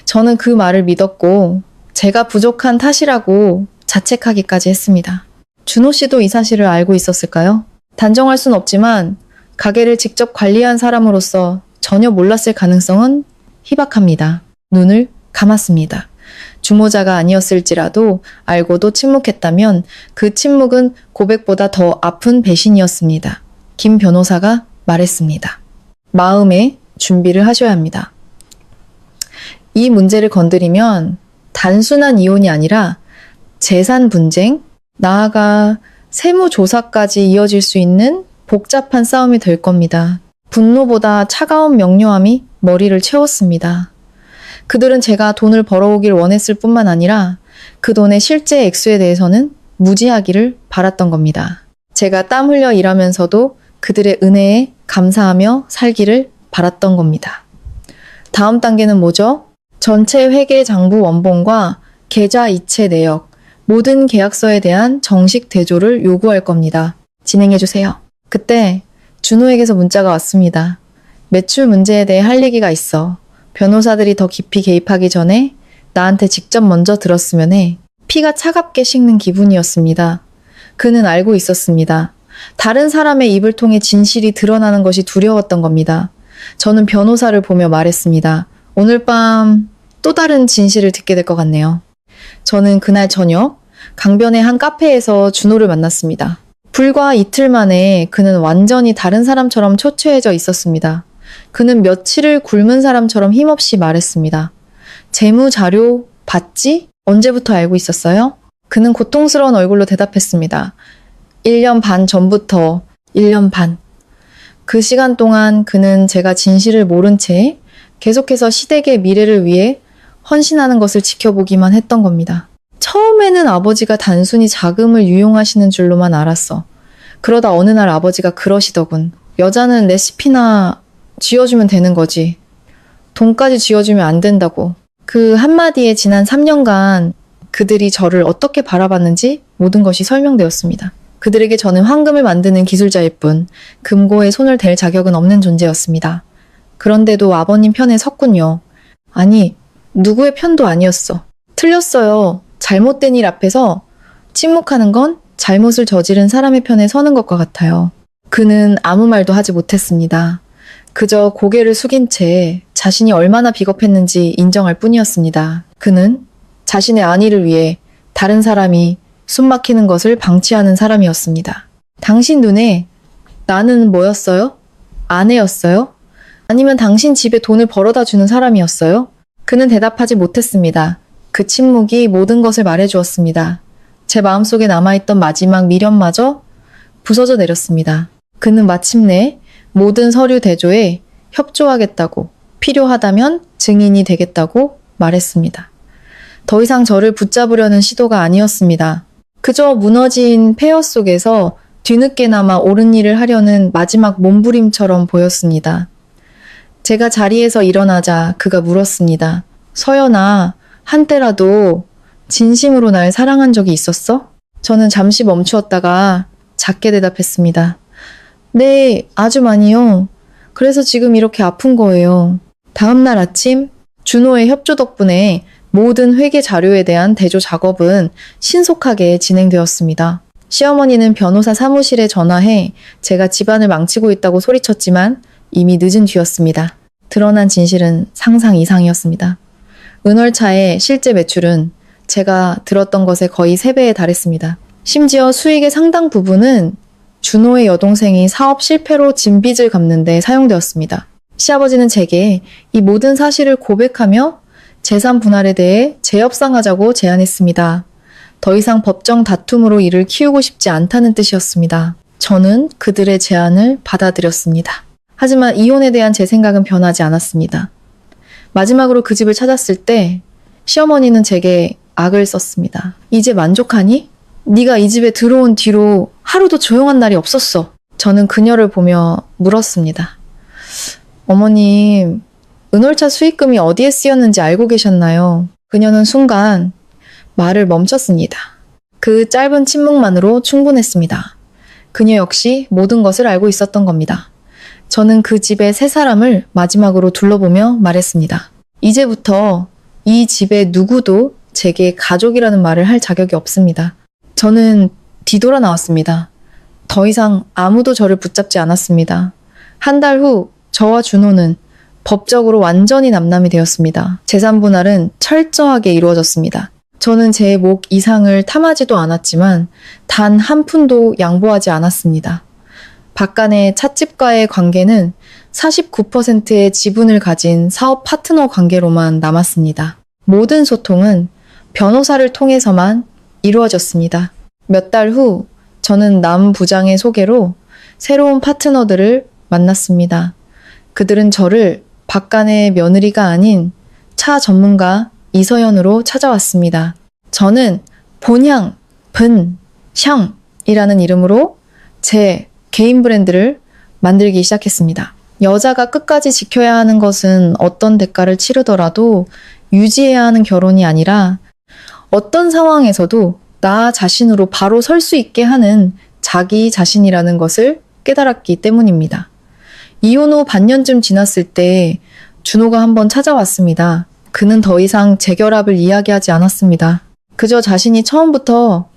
저는 그 말을 믿었고 제가 부족한 탓이라고 자책하기까지 했습니다. 준호 씨도 이 사실을 알고 있었을까요? 단정할 순 없지만 가게를 직접 관리한 사람으로서 전혀 몰랐을 가능성은 희박합니다. 눈을 감았습니다. 주모자가 아니었을지라도 알고도 침묵했다면 그 침묵은 고백보다 더 아픈 배신이었습니다. 김 변호사가 말했습니다. 마음의 준비를 하셔야 합니다. 이 문제를 건드리면 단순한 이혼이 아니라 재산 분쟁, 나아가 세무조사까지 이어질 수 있는 복잡한 싸움이 될 겁니다. 분노보다 차가운 명료함이 머리를 채웠습니다. 그들은 제가 돈을 벌어오길 원했을 뿐만 아니라 그 돈의 실제 액수에 대해서는 무지하기를 바랐던 겁니다. 제가 땀 흘려 일하면서도 그들의 은혜에 감사하며 살기를 바랐던 겁니다. 다음 단계는 뭐죠? 전체 회계 장부 원본과 계좌 이체 내역, 모든 계약서에 대한 정식 대조를 요구할 겁니다. 진행해주세요. 그때 준호에게서 문자가 왔습니다. 매출 문제에 대해 할 얘기가 있어. 변호사들이 더 깊이 개입하기 전에 나한테 직접 먼저 들었으면 해. 피가 차갑게 식는 기분이었습니다. 그는 알고 있었습니다. 다른 사람의 입을 통해 진실이 드러나는 것이 두려웠던 겁니다. 저는 변호사를 보며 말했습니다. 오늘 밤 또 다른 진실을 듣게 될 것 같네요. 저는 그날 저녁 강변의 한 카페에서 준호를 만났습니다. 불과 이틀 만에 그는 완전히 다른 사람처럼 초췌해져 있었습니다. 그는 며칠을 굶은 사람처럼 힘없이 말했습니다. 재무 자료 봤지? 언제부터 알고 있었어요? 그는 고통스러운 얼굴로 대답했습니다. 1년 반 전부터 1년 반. 그 시간 동안 그는 제가 진실을 모른 채 계속해서 시댁의 미래를 위해 헌신하는 것을 지켜보기만 했던 겁니다. 처음에는 아버지가 단순히 자금을 유용하시는 줄로만 알았어. 그러다 어느 날 아버지가 그러시더군. 여자는 레시피나 쥐어주면 되는 거지. 돈까지 쥐어주면 안 된다고. 그 한마디에 지난 3년간 그들이 저를 어떻게 바라봤는지 모든 것이 설명되었습니다. 그들에게 저는 황금을 만드는 기술자일 뿐 금고에 손을 댈 자격은 없는 존재였습니다. 그런데도 아버님 편에 섰군요. 아니, 누구의 편도 아니었어. 틀렸어요. 잘못된 일 앞에서 침묵하는 건 잘못을 저지른 사람의 편에 서는 것과 같아요. 그는 아무 말도 하지 못했습니다. 그저 고개를 숙인 채 자신이 얼마나 비겁했는지 인정할 뿐이었습니다. 그는 자신의 안위를 위해 다른 사람이 숨 막히는 것을 방치하는 사람이었습니다. 당신 눈에 나는 뭐였어요? 아내였어요? 아니면 당신 집에 돈을 벌어다 주는 사람이었어요? 그는 대답하지 못했습니다. 그 침묵이 모든 것을 말해주었습니다. 제 마음속에 남아있던 마지막 미련마저 부서져 내렸습니다. 그는 마침내 모든 서류 대조에 협조하겠다고, 필요하다면 증인이 되겠다고 말했습니다. 더 이상 저를 붙잡으려는 시도가 아니었습니다. 그저 무너진 폐허 속에서 뒤늦게나마 옳은 일을 하려는 마지막 몸부림처럼 보였습니다. 제가 자리에서 일어나자 그가 물었습니다. 서연아, 한때라도 진심으로 날 사랑한 적이 있었어? 저는 잠시 멈추었다가 작게 대답했습니다. 네, 아주 많이요. 그래서 지금 이렇게 아픈 거예요. 다음 날 아침 준호의 협조 덕분에 모든 회계 자료에 대한 대조 작업은 신속하게 진행되었습니다. 시어머니는 변호사 사무실에 전화해 제가 집안을 망치고 있다고 소리쳤지만 이미 늦은 뒤였습니다. 드러난 진실은 상상 이상이었습니다. 은월차의 실제 매출은 제가 들었던 것의 거의 3배에 달했습니다. 심지어 수익의 상당 부분은 준호의 여동생이 사업 실패로 진 빚을 갚는 데 사용되었습니다. 시아버지는 제게 이 모든 사실을 고백하며 재산 분할에 대해 재협상하자고 제안했습니다. 더 이상 법정 다툼으로 이를 키우고 싶지 않다는 뜻이었습니다. 저는 그들의 제안을 받아들였습니다. 하지만 이혼에 대한 제 생각은 변하지 않았습니다. 마지막으로 그 집을 찾았을 때 시어머니는 제게 악을 썼습니다. 이제 만족하니? 네가 이 집에 들어온 뒤로 하루도 조용한 날이 없었어. 저는 그녀를 보며 물었습니다. 어머님, 은월차 수익금이 어디에 쓰였는지 알고 계셨나요? 그녀는 순간 말을 멈췄습니다. 그 짧은 침묵만으로 충분했습니다. 그녀 역시 모든 것을 알고 있었던 겁니다. 저는 그 집의 세 사람을 마지막으로 둘러보며 말했습니다. 이제부터 이 집의 누구도 제게 가족이라는 말을 할 자격이 없습니다. 저는 뒤돌아 나왔습니다. 더 이상 아무도 저를 붙잡지 않았습니다. 한 달 후 저와 준호는 법적으로 완전히 남남이 되었습니다. 재산 분할은 철저하게 이루어졌습니다. 저는 제 목 이상을 탐하지도 않았지만 단 한 푼도 양보하지 않았습니다. 박간의 찻집과의 관계는 49%의 지분을 가진 사업 파트너 관계로만 남았습니다. 모든 소통은 변호사를 통해서만 이루어졌습니다. 몇 달 후 저는 남 부장의 소개로 새로운 파트너들을 만났습니다. 그들은 저를 박간의 며느리가 아닌 차 전문가 이서연으로 찾아왔습니다. 저는 본향, 션이라는 이름으로 제 개인 브랜드를 만들기 시작했습니다. 여자가 끝까지 지켜야 하는 것은 어떤 대가를 치르더라도 유지해야 하는 결혼이 아니라 어떤 상황에서도 나 자신으로 바로 설 수 있게 하는 자기 자신이라는 것을 깨달았기 때문입니다. 이혼 후 반년쯤 지났을 때 준호가 한번 찾아왔습니다. 그는 더 이상 재결합을 이야기하지 않았습니다. 그저 자신이 처음부터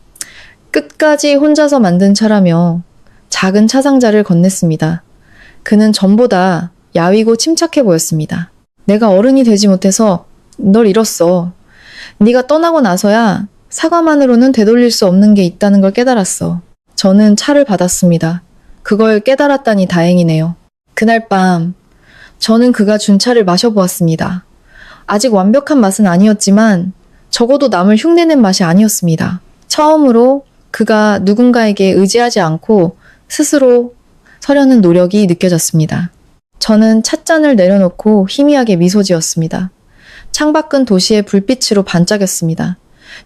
끝까지 혼자서 만든 차라며 작은 차상자를 건넸습니다. 그는 전보다 야위고 침착해 보였습니다. 내가 어른이 되지 못해서 널 잃었어. 네가 떠나고 나서야 사과만으로는 되돌릴 수 없는 게 있다는 걸 깨달았어. 저는 차를 받았습니다. 그걸 깨달았다니 다행이네요. 그날 밤 저는 그가 준 차를 마셔보았습니다. 아직 완벽한 맛은 아니었지만 적어도 남을 흉내낸 맛이 아니었습니다. 처음으로 그가 누군가에게 의지하지 않고 스스로 서려는 노력이 느껴졌습니다. 저는 찻잔을 내려놓고 희미하게 미소 지었습니다. 창밖은 도시의 불빛으로 반짝였습니다.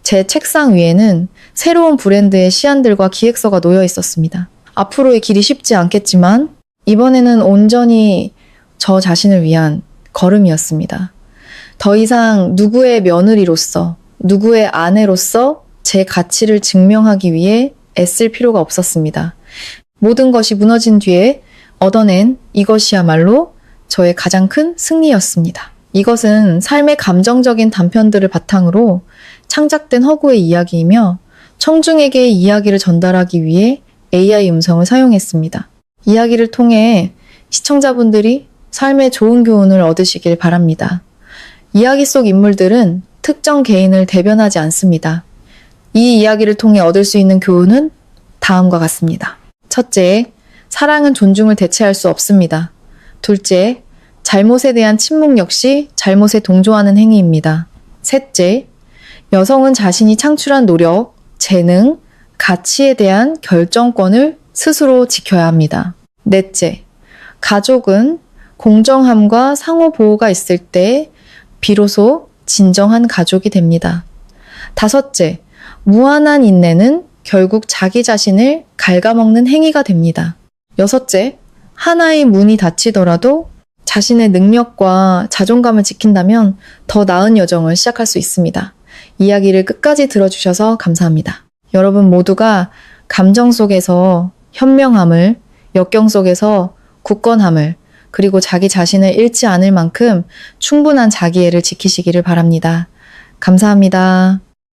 제 책상 위에는 새로운 브랜드의 시안들과 기획서가 놓여 있었습니다. 앞으로의 길이 쉽지 않겠지만 이번에는 온전히 저 자신을 위한 걸음이었습니다. 더 이상 누구의 며느리로서, 누구의 아내로서 제 가치를 증명하기 위해 애쓸 필요가 없었습니다. 모든 것이 무너진 뒤에 얻어낸 이것이야말로 저의 가장 큰 승리였습니다. 이것은 삶의 감정적인 단편들을 바탕으로 창작된 허구의 이야기이며 청중에게 이야기를 전달하기 위해 AI 음성을 사용했습니다. 이야기를 통해 시청자분들이 삶의 좋은 교훈을 얻으시길 바랍니다. 이야기 속 인물들은 특정 개인을 대변하지 않습니다. 이 이야기를 통해 얻을 수 있는 교훈은 다음과 같습니다. 첫째, 사랑은 존중을 대체할 수 없습니다. 둘째, 잘못에 대한 침묵 역시 잘못에 동조하는 행위입니다. 셋째, 여성은 자신이 창출한 노력, 재능, 가치에 대한 결정권을 스스로 지켜야 합니다. 넷째, 가족은 공정함과 상호 보호가 있을 때 비로소 진정한 가족이 됩니다. 다섯째, 무한한 인내는 결국 자기 자신을 갉아먹는 행위가 됩니다. 여섯째, 하나의 문이 닫히더라도 자신의 능력과 자존감을 지킨다면 더 나은 여정을 시작할 수 있습니다. 이야기를 끝까지 들어주셔서 감사합니다. 여러분 모두가 감정 속에서 현명함을, 역경 속에서 굳건함을, 그리고 자기 자신을 잃지 않을 만큼 충분한 자기애를 지키시기를 바랍니다. 감사합니다.